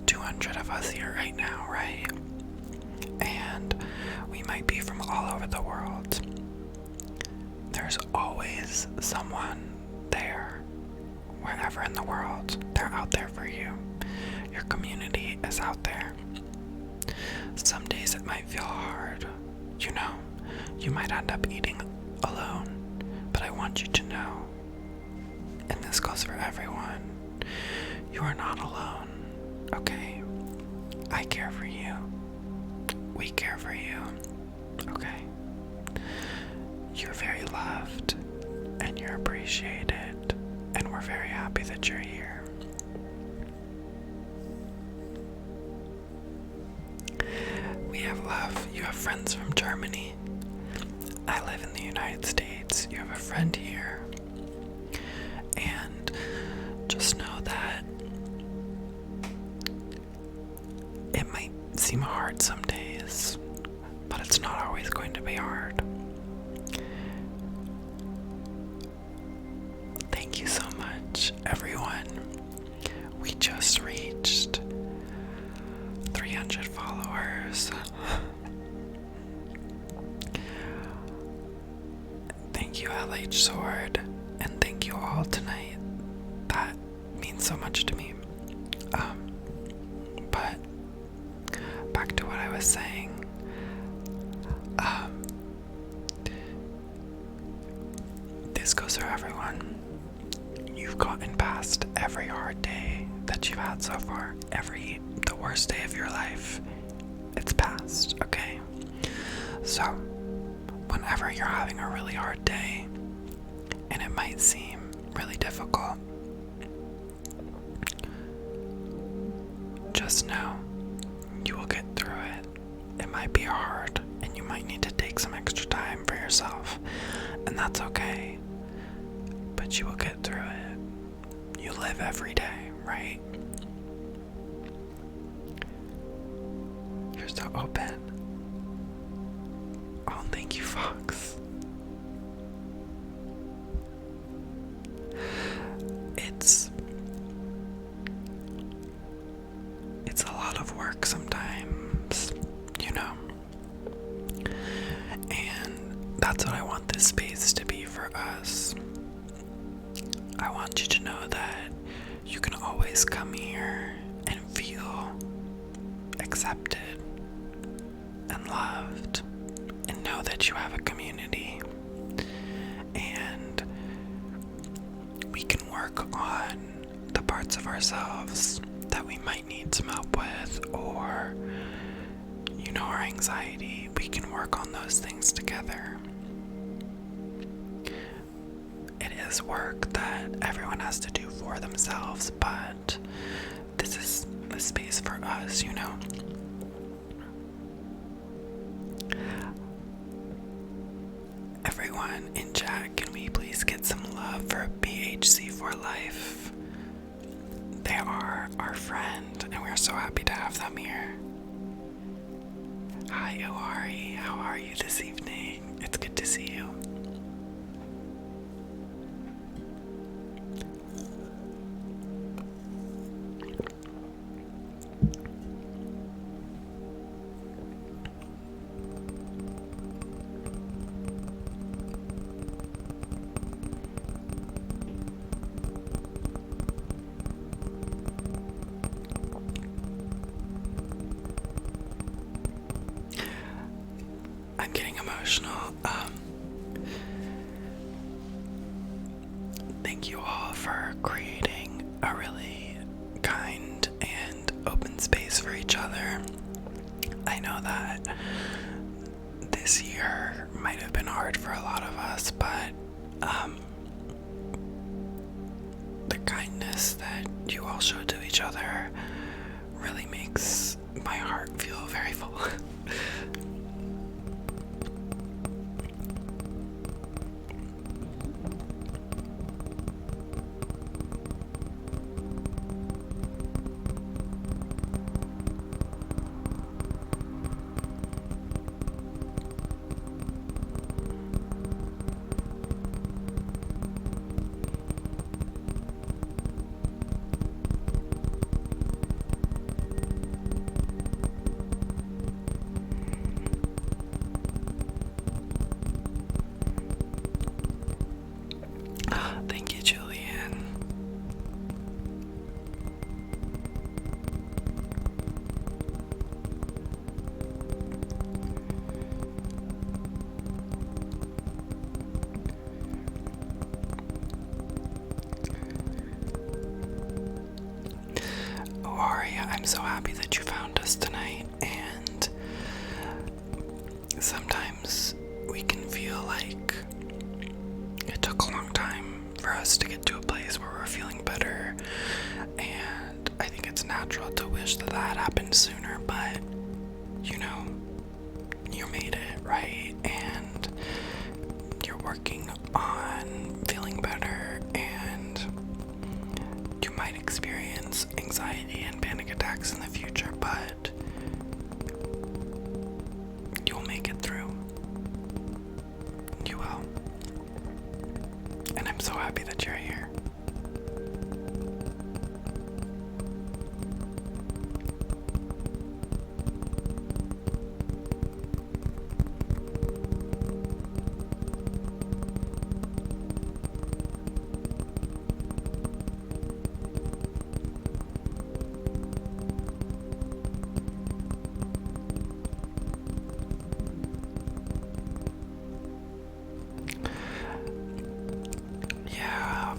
200 of us here right now, right? And we might be from all over the world. There's always someone there, wherever in the world. They're out there for you. Your community is out there. Some days it might feel hard, you know. You might end up eating alone, but I want you to know, and this goes for everyone, you are not alone, okay? I care for you. We care for you, okay? You're very loved, and you're appreciated, and we're very happy that you're here. We have love. You have friends from Germany. I live in the United States. You have a friend here. And just know that it might seem hard some days, but it's not always going to be hard. Thank you so much, everyone. We just reached 300 followers. Thank you, LH Sword, and thank you all tonight. That means so much to me. But back to what I was saying. This goes for everyone. You've gotten past every hard day that you've had so far. The worst day of your life, it's past, okay? So, whenever you're having a really hard day, and it might seem really difficult, just know you will get through it. It might be hard, and you might need to take some extra time for yourself, and that's okay, but you will get through it. You live every day, right? You're so open. Oh, thank you, Fox. I want this space to be for us. I want you to know that you can always come here and feel accepted and loved, and know that you have a community, and we can work on the parts of ourselves that we might need some help with, or our anxiety. We can work on those things together. It is work that everyone has to do for themselves, but this is a space for us, Everyone in chat, can we please get some love for BHC for Life? They are our friend, and we're so happy to have them here. Hi, Oari. How are you this evening? It's good to see you. I'm getting emotional. Thank you all for creating a really kind and open space for each other. I know that this year might have been hard for a lot of us, but the kindness that you all show to each other really makes my heart feel very full. Thank you, Julian. Oh, Aria, I'm so happy that you found us tonight, and sometimes we can feel like it took a long time for us to get to a place where we're feeling better, and I think it's natural to wish that that happened sooner, but you made it, right? And you're working on feeling better, and you might experience anxiety and panic attacks in the future, but you'll make it through. You will. And I'm so happy that you're here.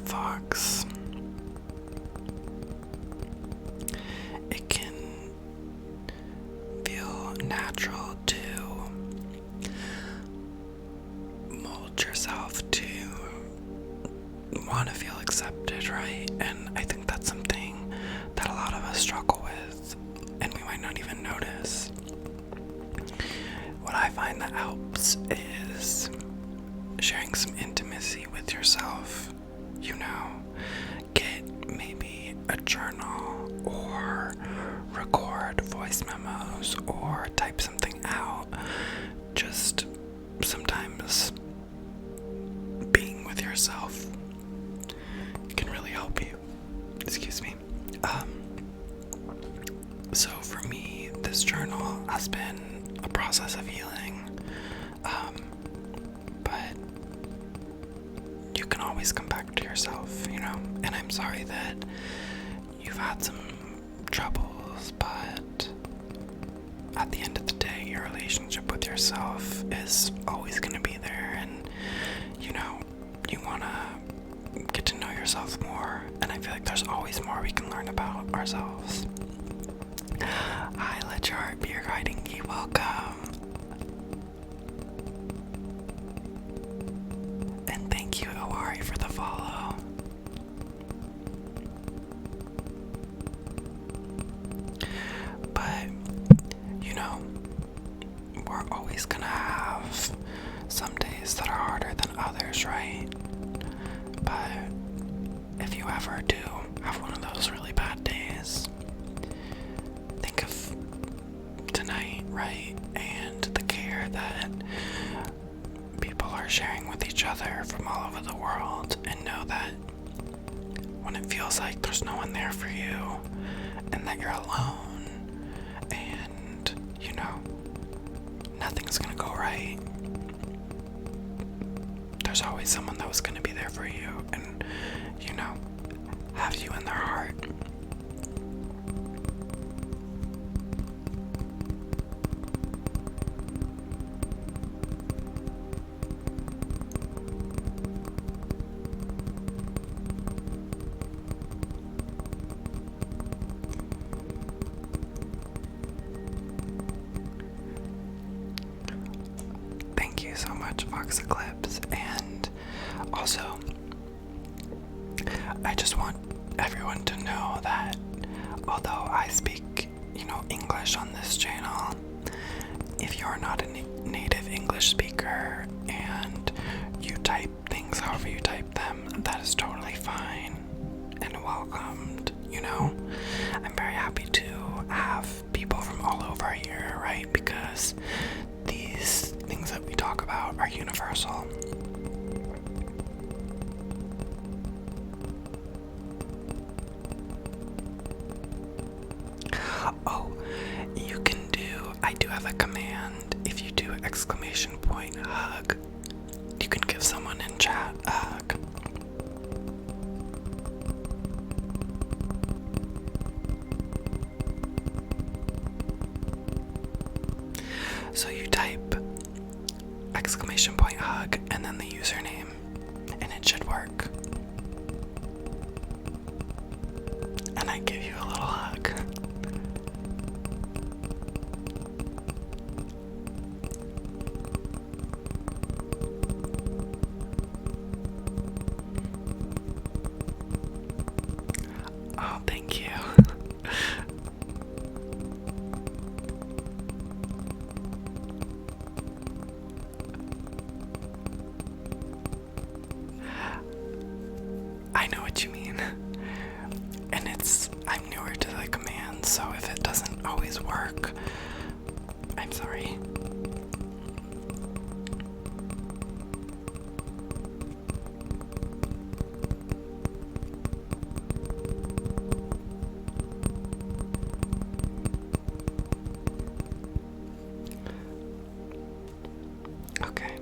Fox. It can feel natural to mold yourself to want to feel accepted, right? And I think that's something that a lot of us struggle with, and we might not even notice. What I find that helps is sharing some intimacy with yourself. Get maybe a journal, or record voice memos, or type something out. Just sometimes being with yourself can really help you. Excuse me. So for me, this journal has been a process of healing. But you can always come back to yourself, you know? And I'm sorry that you've had some troubles, but at the end of the day, your relationship with yourself is always going to be there, and, you know, you want to get to know yourself more, and I feel like there's always more we can learn about ourselves. Hi, let your heart be your guiding key. Welcome. And thank you, Awari, for the follow. But, you know, we're always gonna have some days that are harder than others, right? But if you ever do have one of those really bad days, think of tonight, right? And the care that people are sharing with each other from all over the world, and know that when it feels like there's no one there for you and that you're alone and, you know, nothing's gonna go right, there's always someone that was gonna be there for you and, you know, have you in their heart. Thank you so much, Fox Eclipse. And also, I just want everyone to know that although I speak, you know, English on this channel, if you're not a native English speaker and you type things however you type them, that is totally fine and welcomed, you know? I'm very happy to have people from all over here, right? Because these things that we talk about are universal. Oh, you can do, I do have a command. If you do exclamation point hug, you can give someone in chat a hug. So you type exclamation point hug and then the username, and it should work. And I give you a little hug. Oh, thank you. I know what you mean. And I'm newer to the command, so if it doesn't always work, I'm sorry. Okay.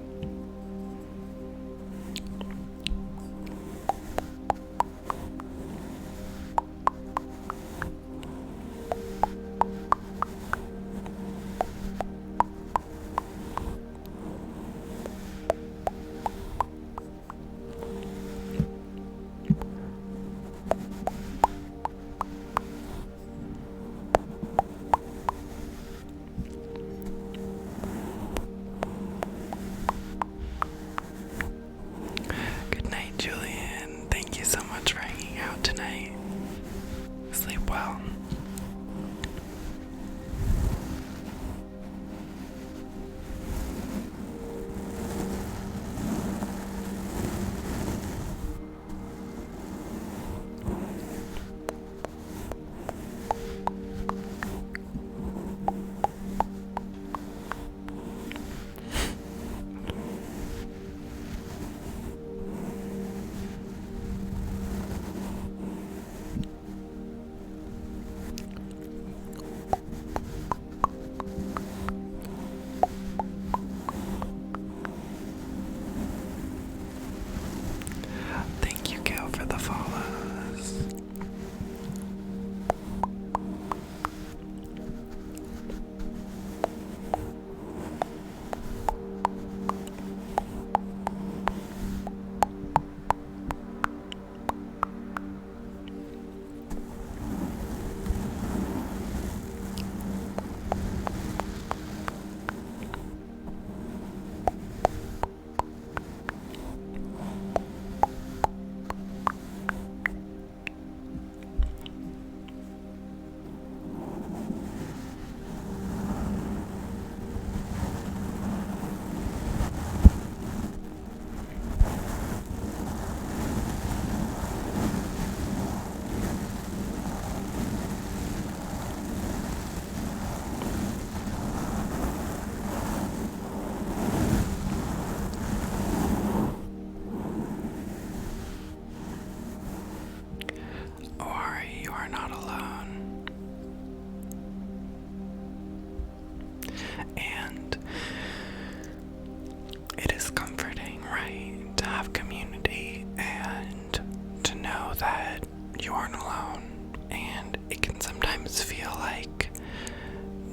that you aren't alone, and it can sometimes feel like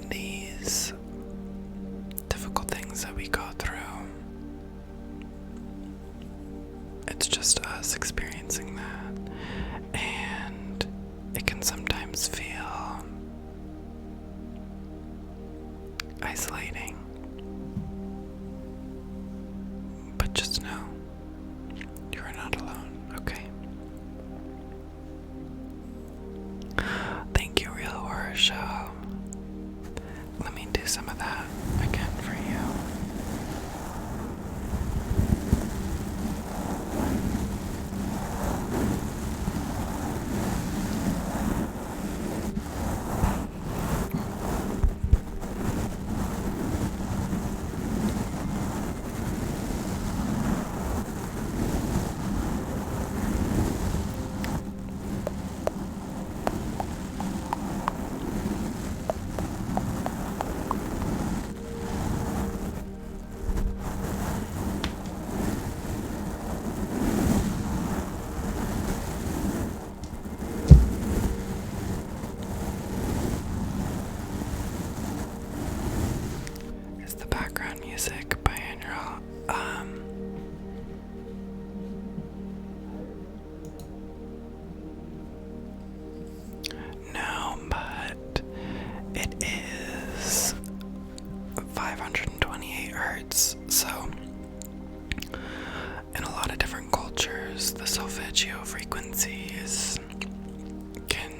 these difficult things that we go through, it's just us experiencing that, and it can sometimes feel isolating. But just know you're not alone, okay? Thank you, Real Horror Show. Let me do some of that again for you. Is the background music binaural? No, but it is 528 hertz, so in a lot of different cultures, the solfeggio frequencies can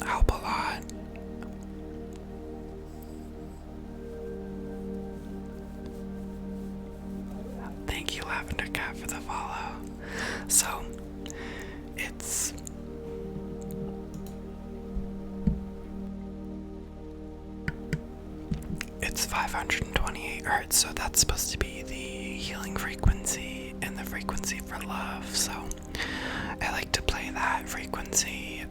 help a lot. Thank you, Lavender Cat, for the follow. So, it's 528 hertz, so that's supposed to be the healing frequency and the frequency for love. So I like to play that frequency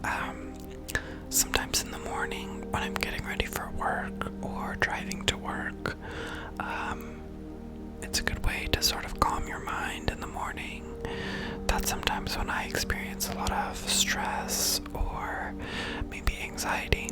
sometimes in the morning when I'm getting ready for work or driving to work. It's a good way to sort of calm your mind in the morning. That's sometimes when I experience a lot of stress or maybe anxiety.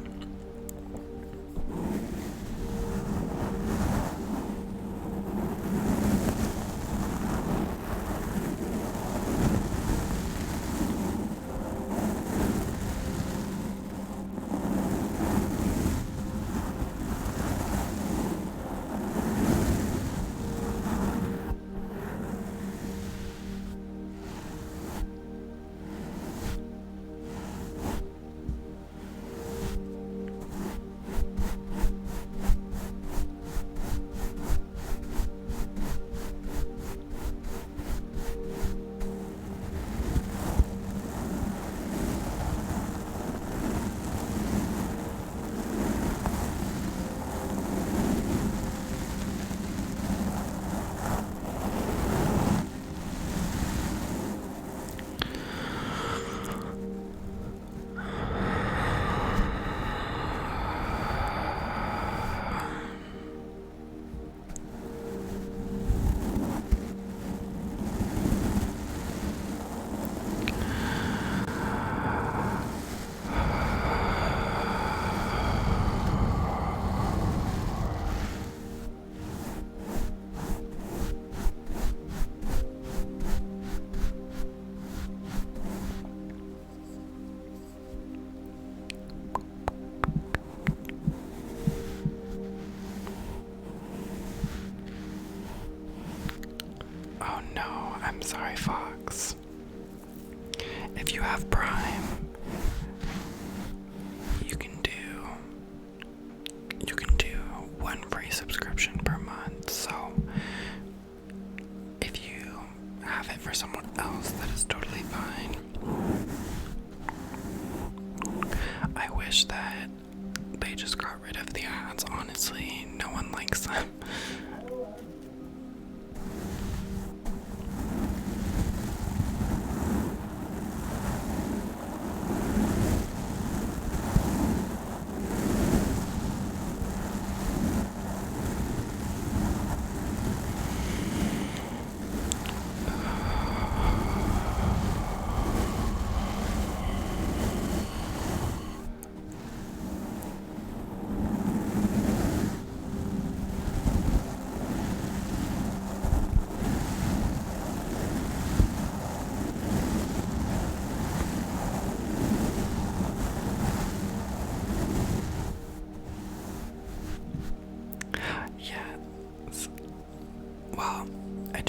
Oh no, I'm sorry, Fox. If you have Prime, you can do one free subscription per month. So if you have it for someone else, that is totally fine. I wish that they just got rid of the ads. Honestly, no one likes them.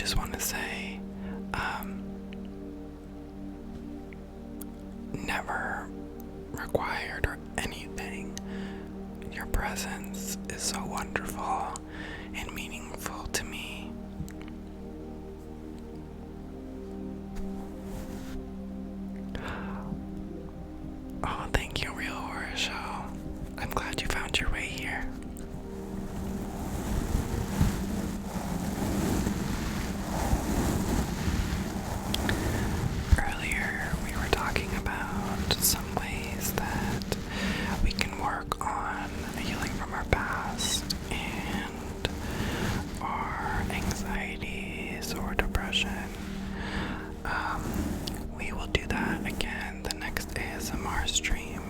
just want to say, never required or anything. Your presence is so wonderful and meaningful to me. Oh, thank you, Real Horror Show. I'm glad you found your way here. Earlier, we were talking about some ways that we can work on healing from our past and our anxieties or depression. We will do that again the next ASMR stream.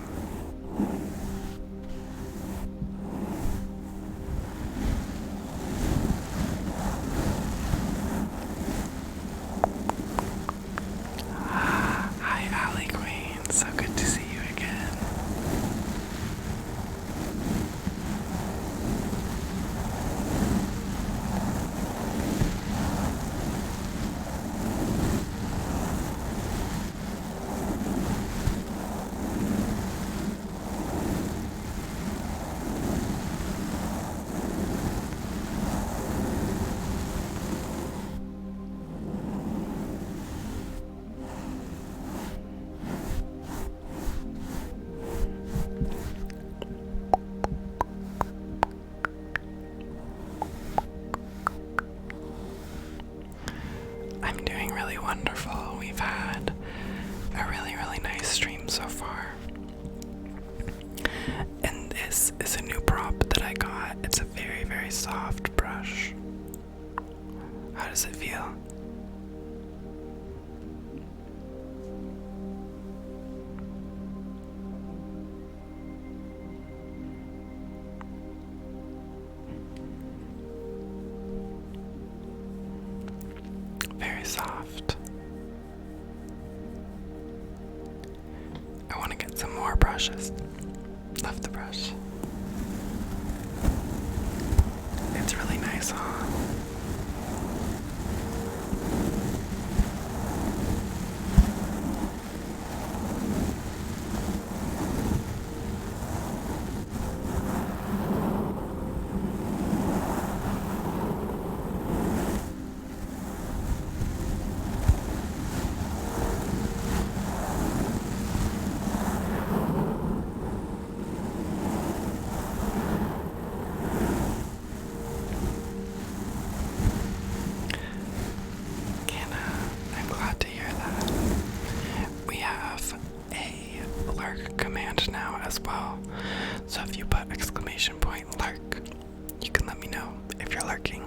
Hi, Alley Queen. So good to see you again. I'm doing really wonderful. We've had a really, really nice stream so far. And this is a new prop that I got. It's a very, very soft brush. How does it feel? Very soft. I want to get some more brushes. Love the brush. It's really nice, huh? I'm glad to hear that. We have a lurk command now as well. So if you put !lurk, you can let me know if you're lurking.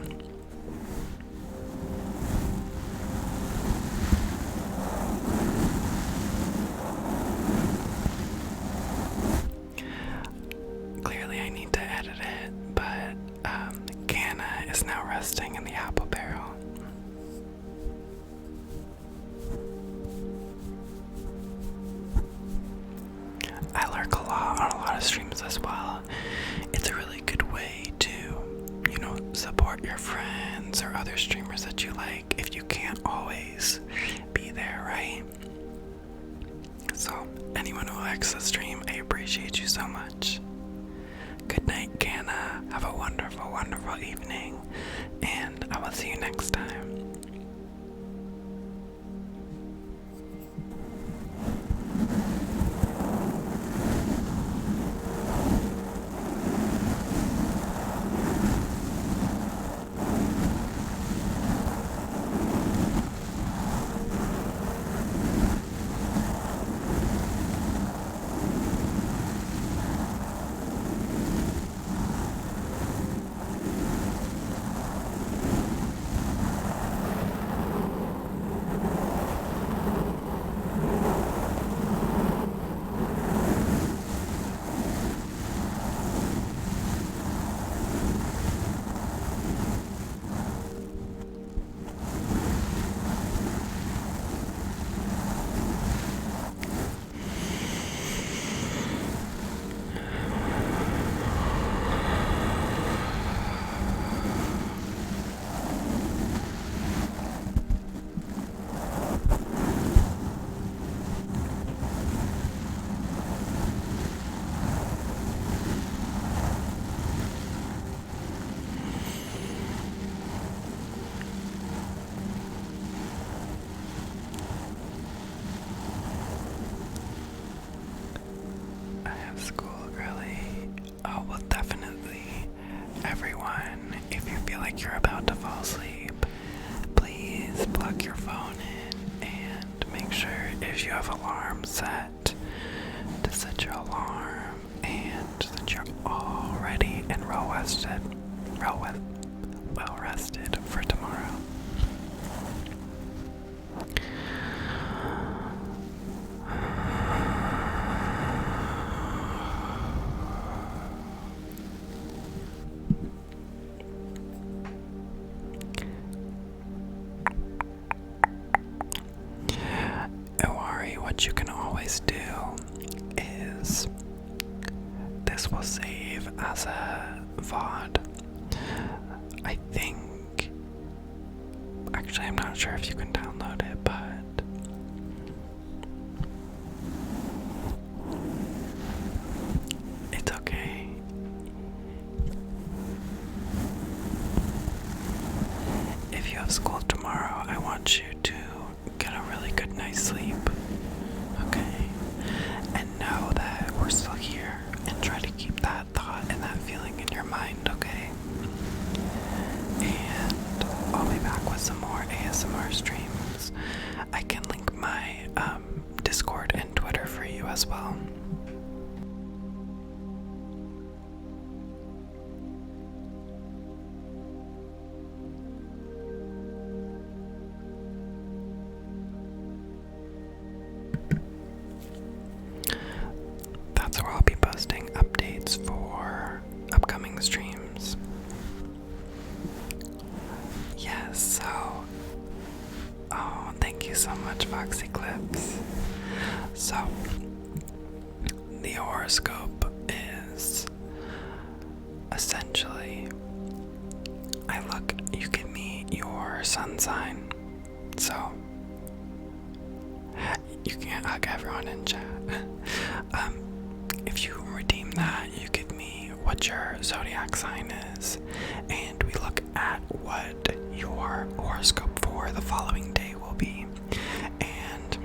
Clearly I need to edit it, but Ganna is now resting in the apple barrel. I lurk a lot on a lot of streams as well. It's a really good way to, support your friends or other streamers that you like if you can't always be there, right? So, anyone who likes the stream, I appreciate you so much. Good night, Ganna. Have a wonderful, wonderful evening, and I will see you next time. if you have alarms set, to set your alarm and so that you're all ready and well rested for tomorrow. What you can always do is, this will save as a VOD. I think, actually I'm not sure if you can download it, but it's okay. If you have school tomorrow, I want you to get a really good night's sleep. Okay, and know that we're still here, and try to keep that thought and that feeling in your mind, okay? And I'll be back with some more ASMR streams. I can link my Discord and Twitter for you as well. That's where I'll be posting updates for upcoming streams. Yes, so, oh, thank you so much, Foxy Clips. So, the horoscope is essentially, you give me your sun sign, so you can't hug everyone in chat. If you redeem that, you give me what your zodiac sign is, and we look at what your horoscope for the following day will be, and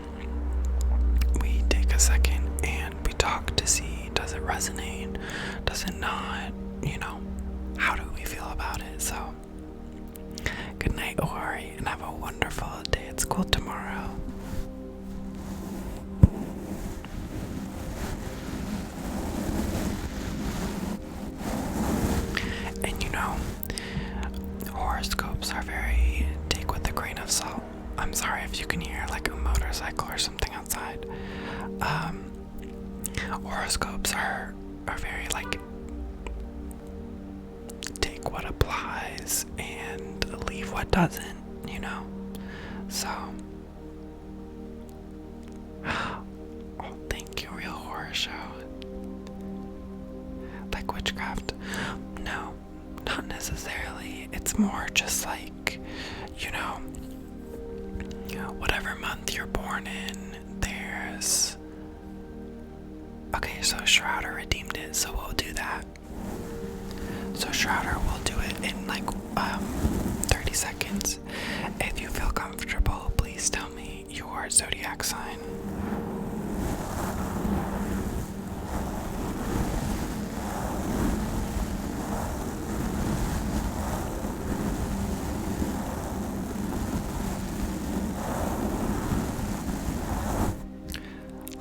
we take a second and we talk to see, does it resonate, does it not, how do we feel about it? So good night, Ori, and have a wonderful day at school tomorrow. And horoscopes are very take with a grain of salt. I'm sorry if you can hear like a motorcycle or something outside. Horoscopes are very like take what applies and leave what doesn't, So oh, thank you, Real Horror Show. Like witchcraft? No, not necessarily. It's more just like, whatever month you're born in, there's... Okay, so Shrouder redeemed it, so we'll do that. So Shrouder will do it in like 30 seconds. If you feel comfortable, please tell me your zodiac sign.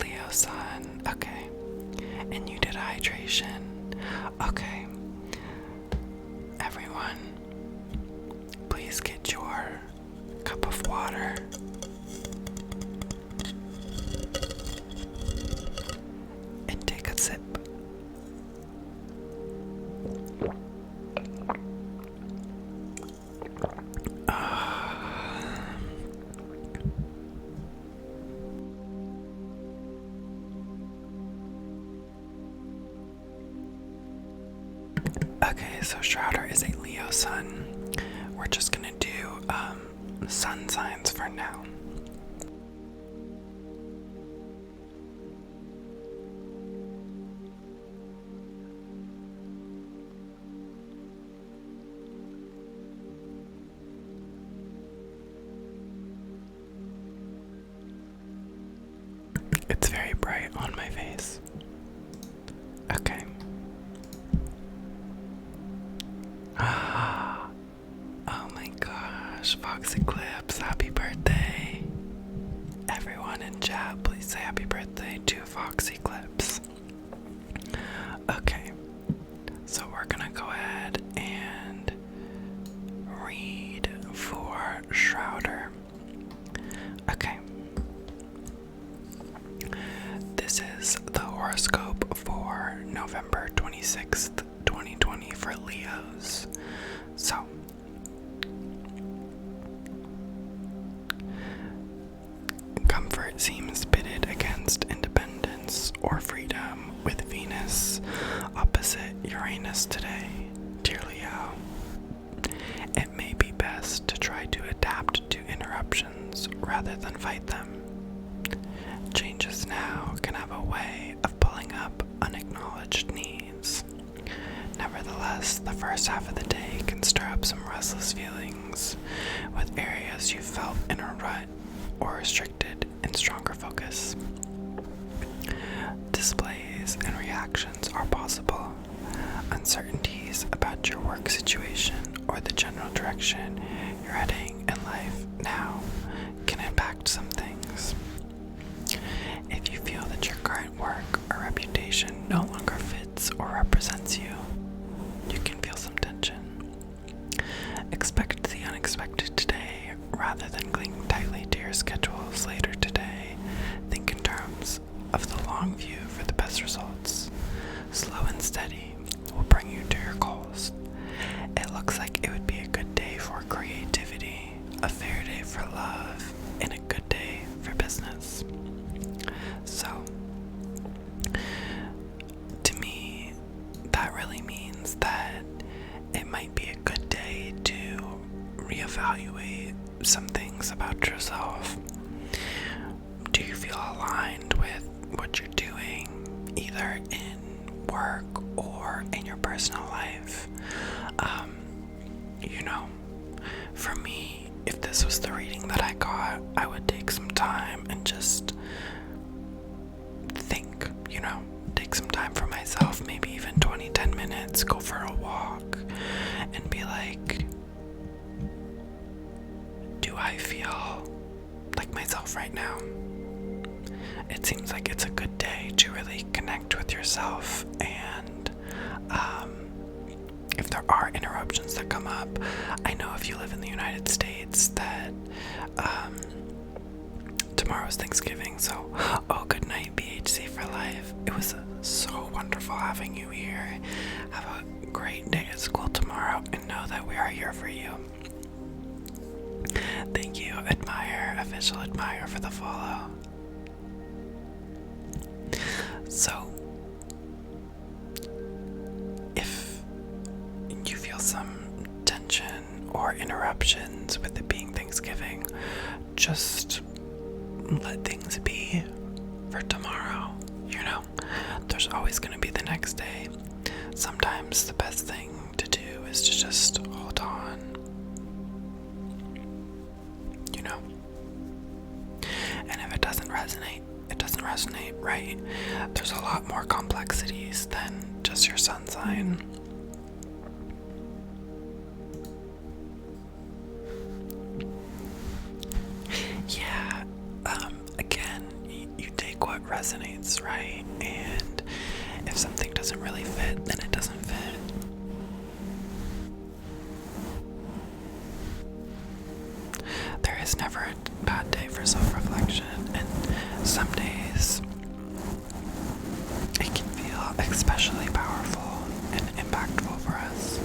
Leo sun, okay. And you did hydration. Okay. Everyone, please get your cup of water. And take a sip. Okay, so Shrouder is a Leo sun. We're just gonna do sun signs for now. It's very bright on my face. Okay. Oh my gosh, Foxy Clips, happy birthday. Everyone in chat, please say happy birthday to Foxy Clips. Okay, so we're gonna go ahead and read for Shrouder. Okay. This is the horoscope for November 26th, 2020 for Leos. So, comfort seems pitted against independence or freedom with Venus opposite Uranus today, dear Leo. It may be best to try to adapt to interruptions rather than fight them. Changes now can have a way of pulling up unacknowledged needs. Nevertheless, the first half of the day can stir up some restless feelings, with areas you felt in a rut or restricted in stronger focus. Displays and reactions are possible. Uncertainties about your work situation or the general direction you're heading in life now can impact some things. If you feel that your current work or reputation no longer fits or represents you, you can feel some tension. Expect the unexpected today rather than clinging tightly to your schedules later today. Think in terms of the long view for the best results. Slow and steady will bring you to your goals. It looks like it would be a good day for creativity, a fair day for love, and a good day for business. So, to me, that really means that it might be a good day to reevaluate some things about yourself. Do you feel aligned with what you're doing, either in work or in your personal life? For me, if this was the reading that I got, I would take some time and just think, take some time for myself, maybe even 10 minutes, go for a walk, and be like, do I feel like myself right now? It seems like it's a good day to really connect with yourself, and if there are interruptions that come up, I know if you live in the United States that tomorrow's Thanksgiving, so good night BHC for life. It was so wonderful having you here. Have a great day at school tomorrow, and know that we are here for you. Thank you, Official Admire, for the follow. So, if you feel some tension or interruptions with it being Thanksgiving, just let things be for tomorrow. There's always going to be the next day. Sometimes the best thing to do is to just hold on. And if it doesn't resonate, it doesn't resonate, right? There's a lot more complexities than just your sun sign. Yeah, again, you take what resonates, right? And if something doesn't really fit, then it doesn't fit. There is never a bad day for self-reflection, and some days it can feel especially powerful and impactful for us.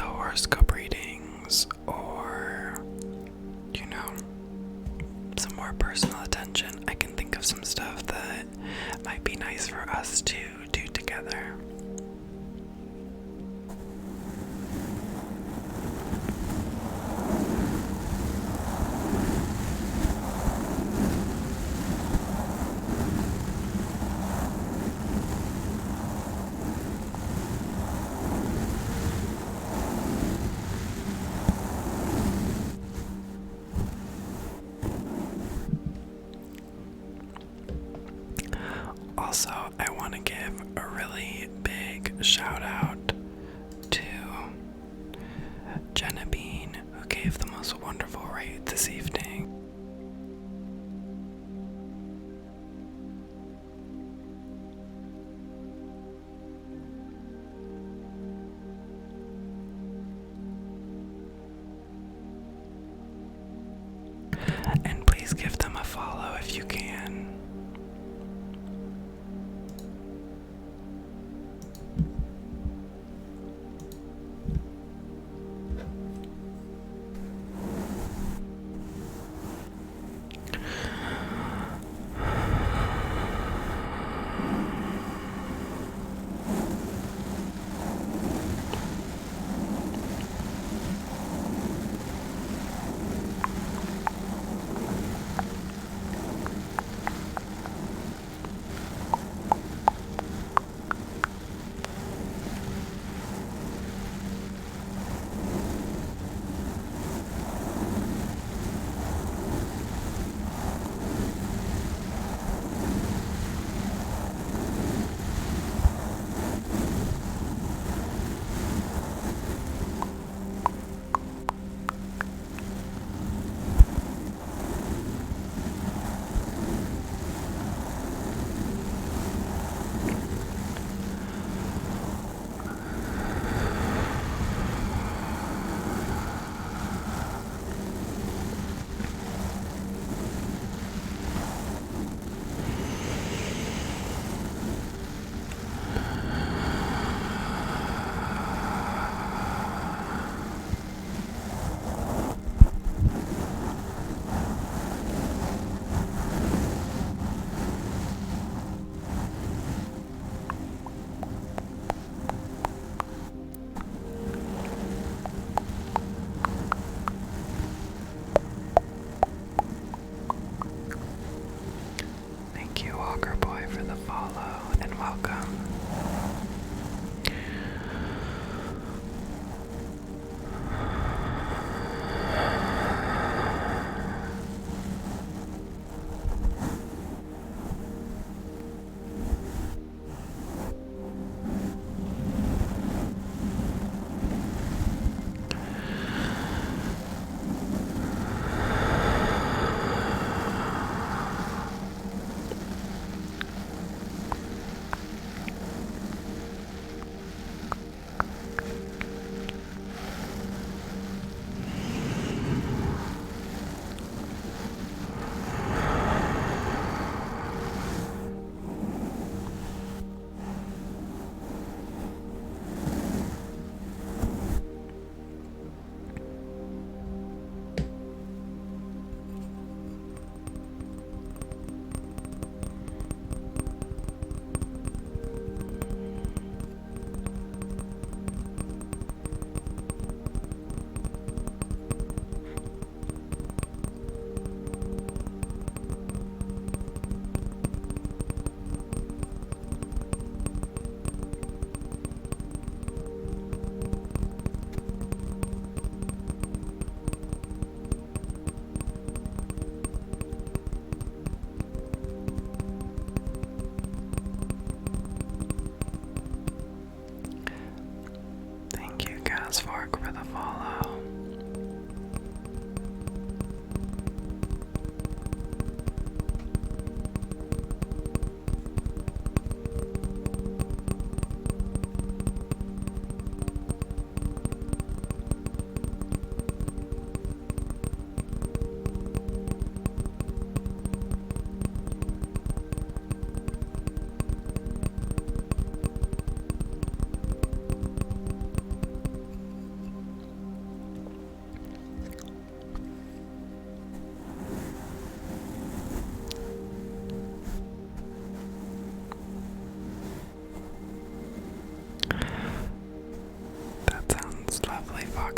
Horoscope readings, or some more personal attention, I can think of some stuff that might be nice nice for us to do together. Also, I want to give a really big shout out to Jenna Bean, who gave the most wonderful rate this evening. And please give them a follow if you can.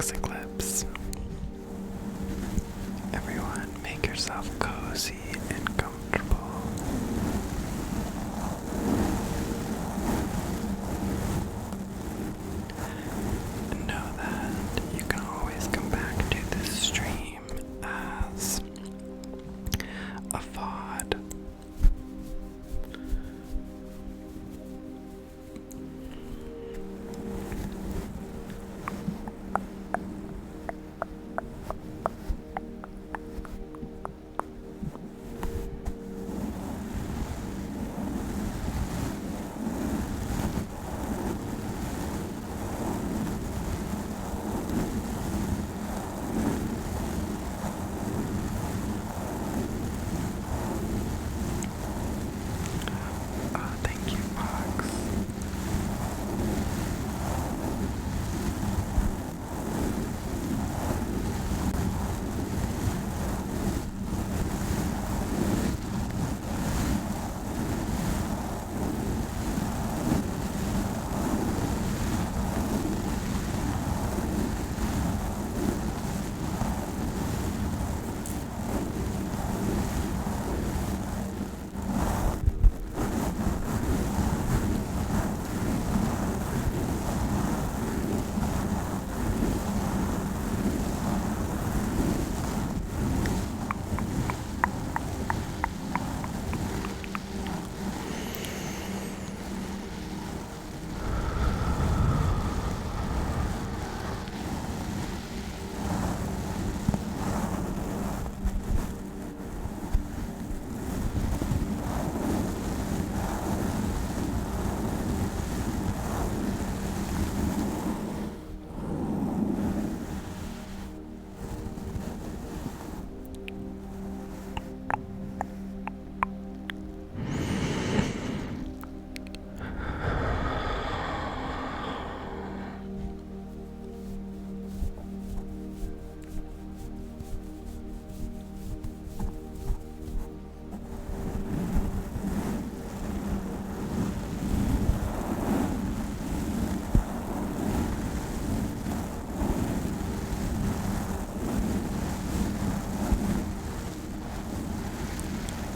relax eclipse. Everyone, make yourself cozy and comfortable. And know that you can always come back to this stream as a VOD. Thank you, Fox.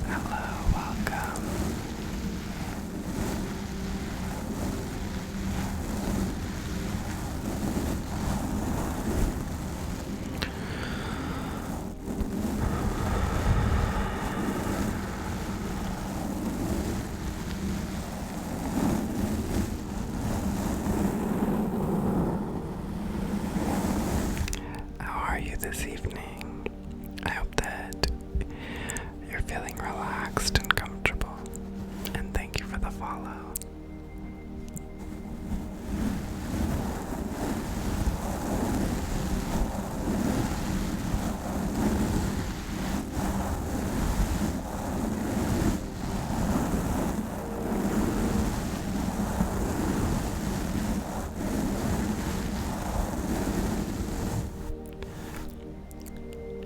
Hello, welcome. How are you this evening? I hope that you're feeling relaxed and comfortable. And thank you for the follow.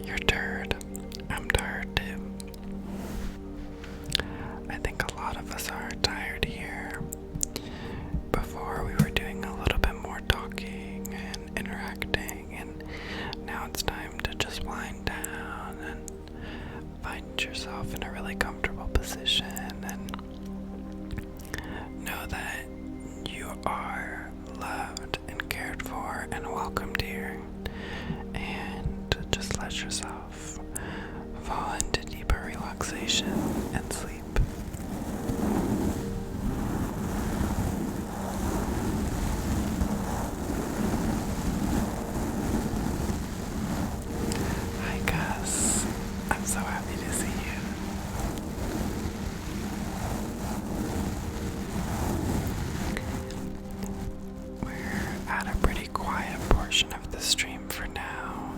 You're tired. I'm tired too. I think a lot of us are tired here. Before we were doing a little bit more talking and interacting, and now it's time to just wind down and find yourself in a really comfortable position and know that you are loved and cared for and welcomed here. And just let yourself fall into deeper relaxation and sleep. Hi Gus, I'm so happy to see you. We're at a pretty quiet portion of the stream for now.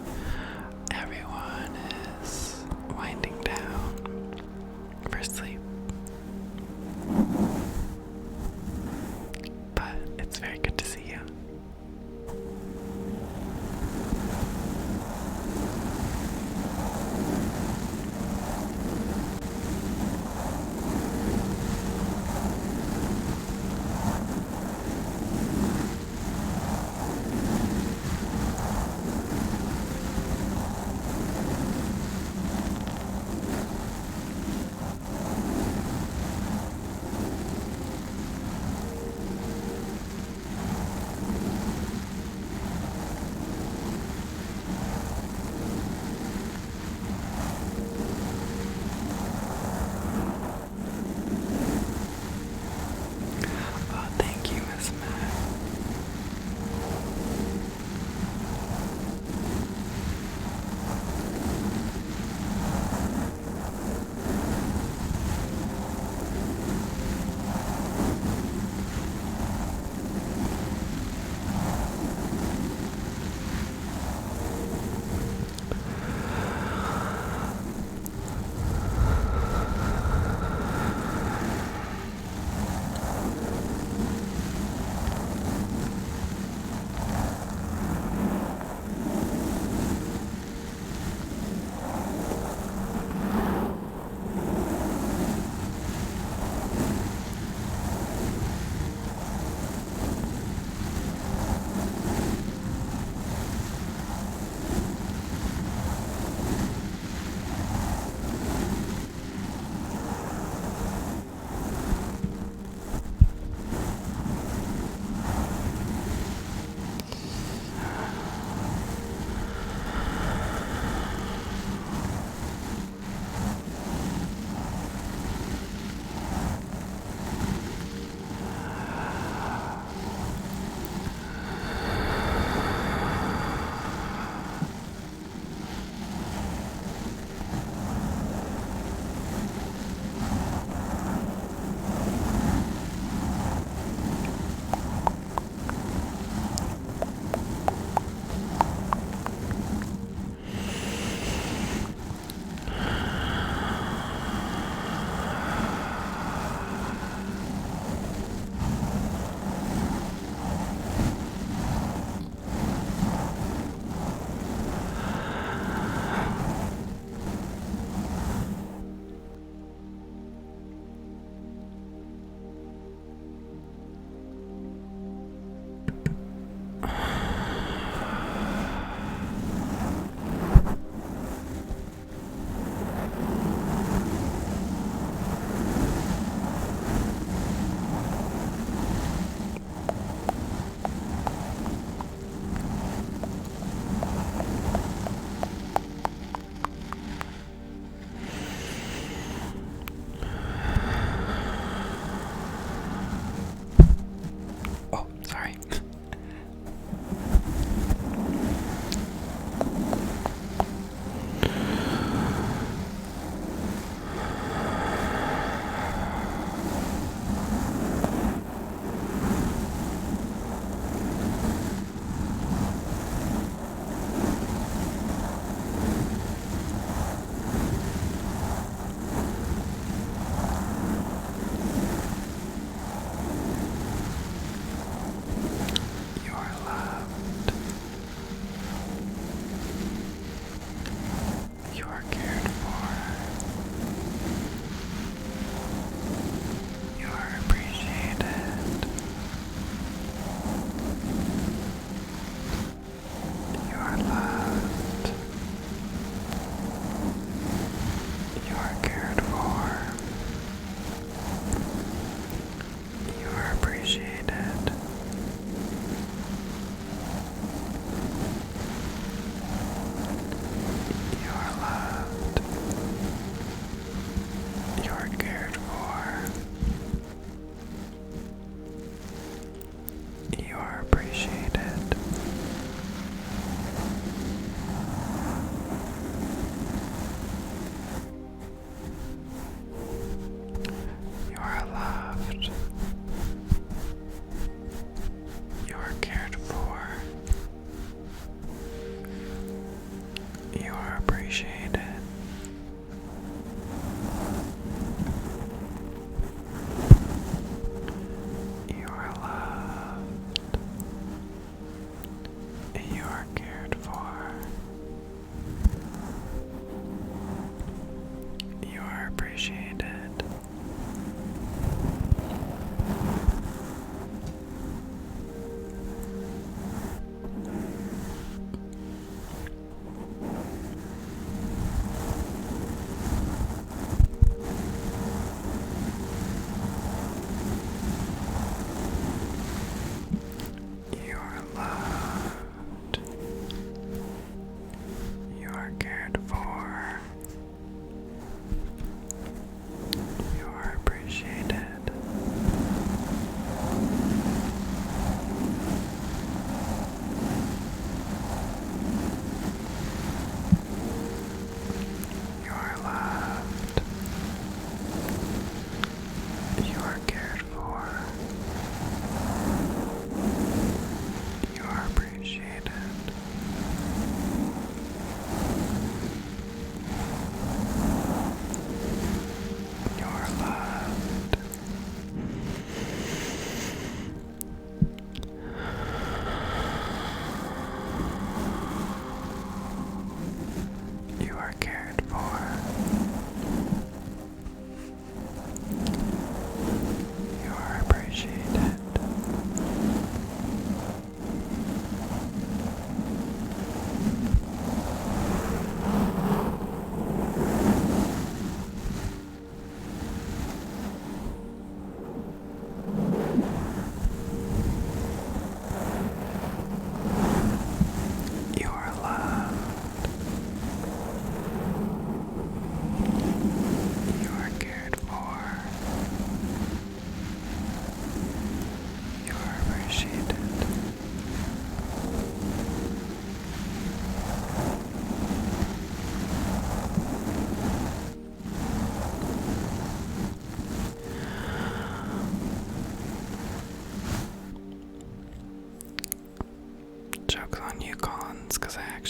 Everyone is winding down.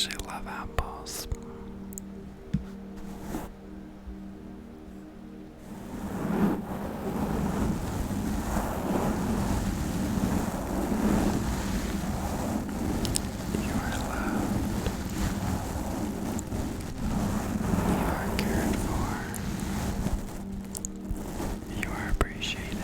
actually love apples. You are loved. You are cared for. You are appreciated.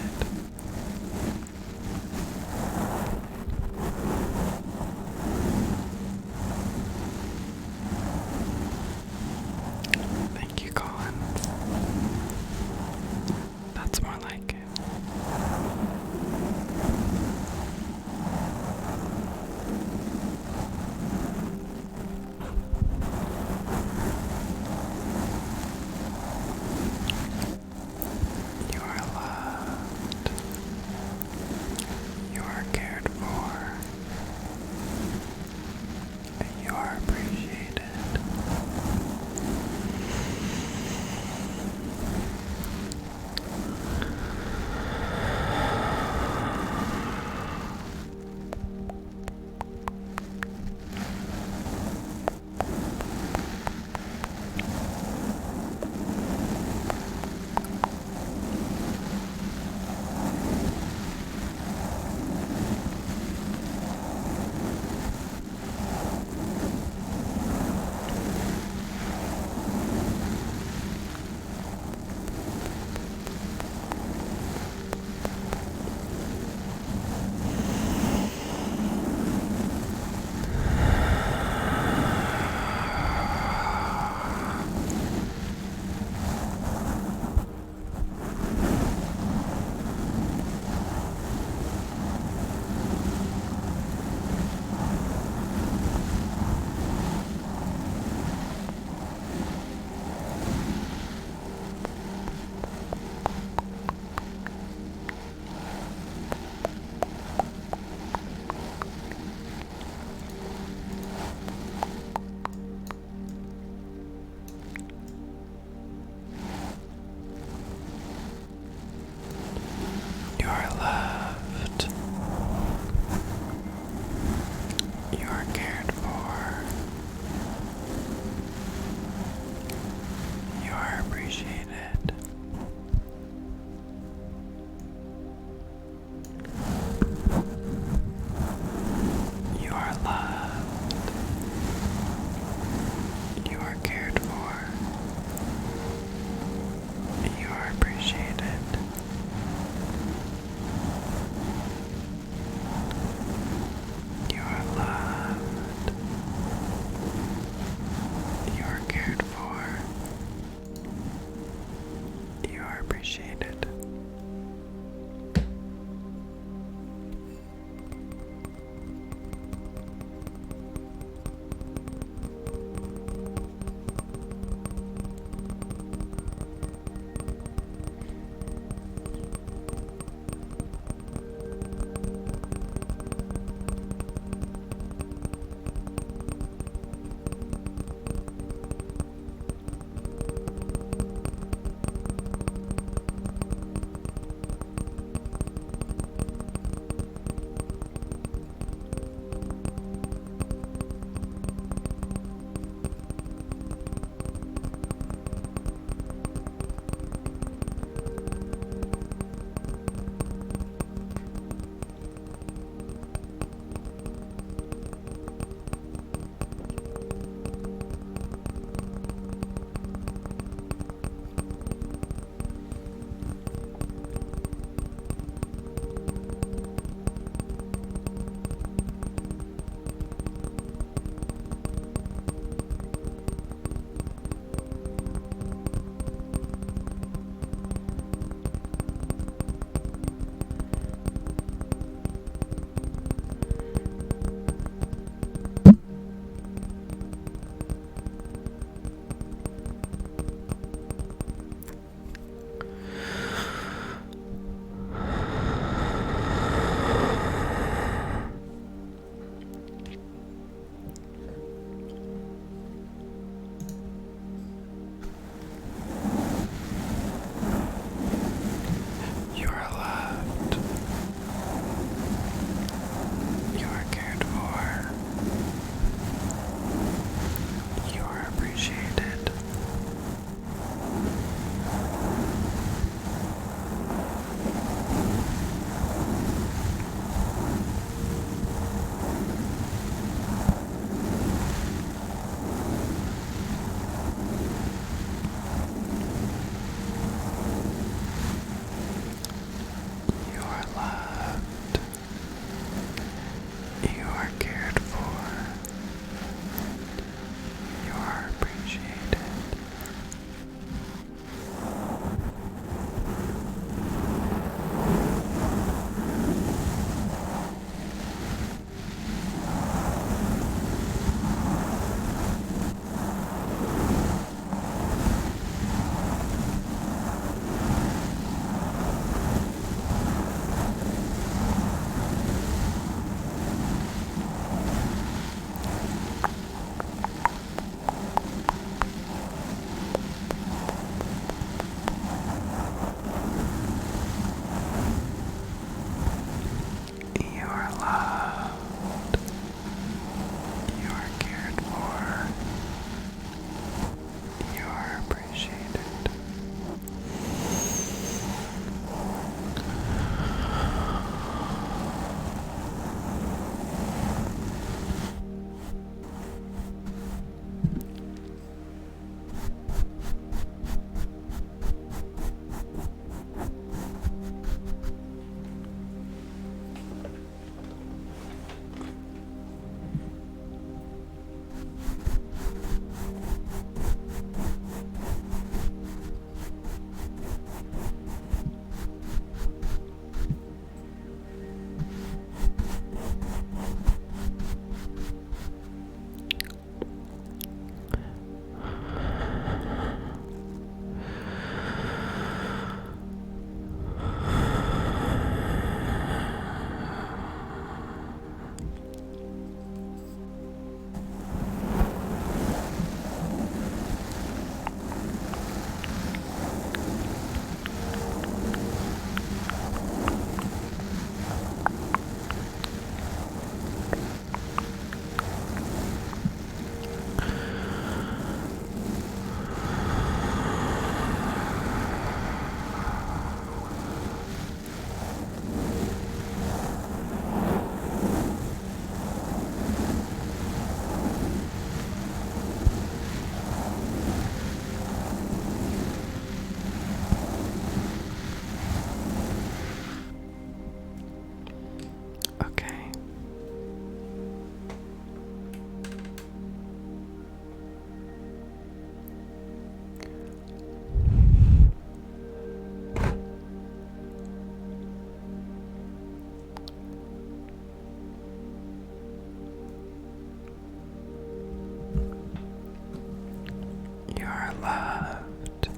loved.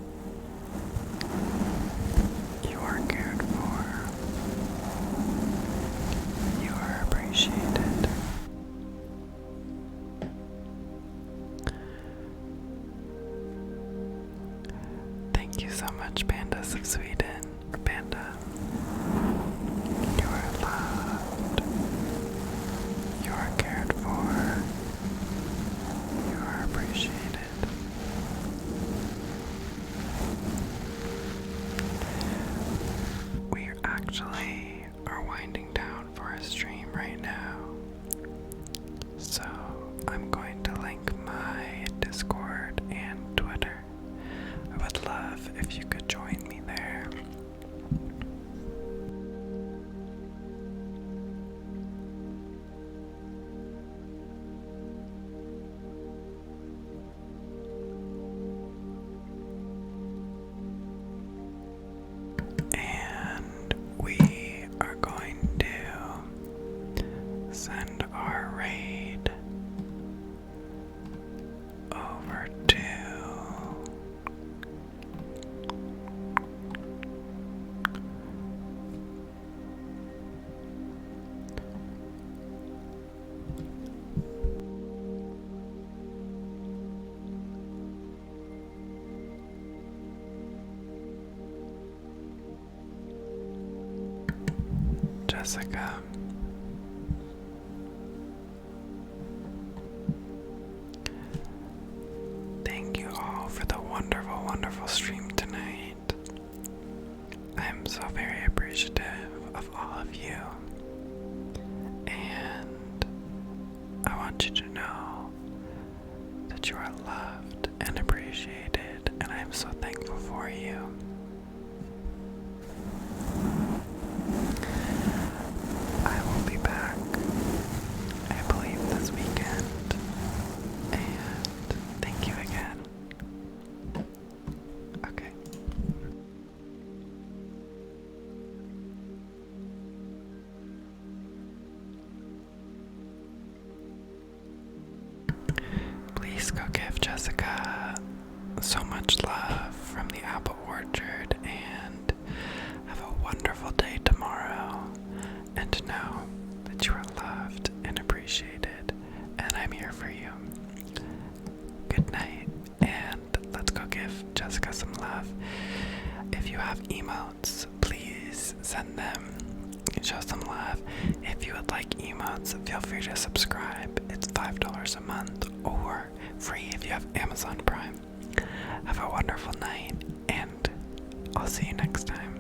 You are cared for. You are appreciated. Thank you so much, Pandas of Sweden, or Panda. You are loved. You are cared for. You are appreciated. We actually are winding down for a stream right now. So I'm going to link my Discord and Twitter. I would love if you could join me there. And we are going to send our raid over to Jessica. Thank you all for the wonderful, wonderful stream tonight. I'm so very appreciative of all of you. And I want you to know that you are loved and appreciated, and I'm so thankful for you. I will be back, I believe, this weekend, and thank you again. Okay. Please go give Jessica so much love from the apple orchard, and have a wonderful day tomorrow. And to know that you are loved and appreciated, and I'm here for you. Good night, and let's go give Jessica some love. If you have emotes, please send them and show some love. If you would like emotes, feel free to subscribe. It's $5 a month, or free if you have Amazon Prime. Have a wonderful night, and I'll see you next time.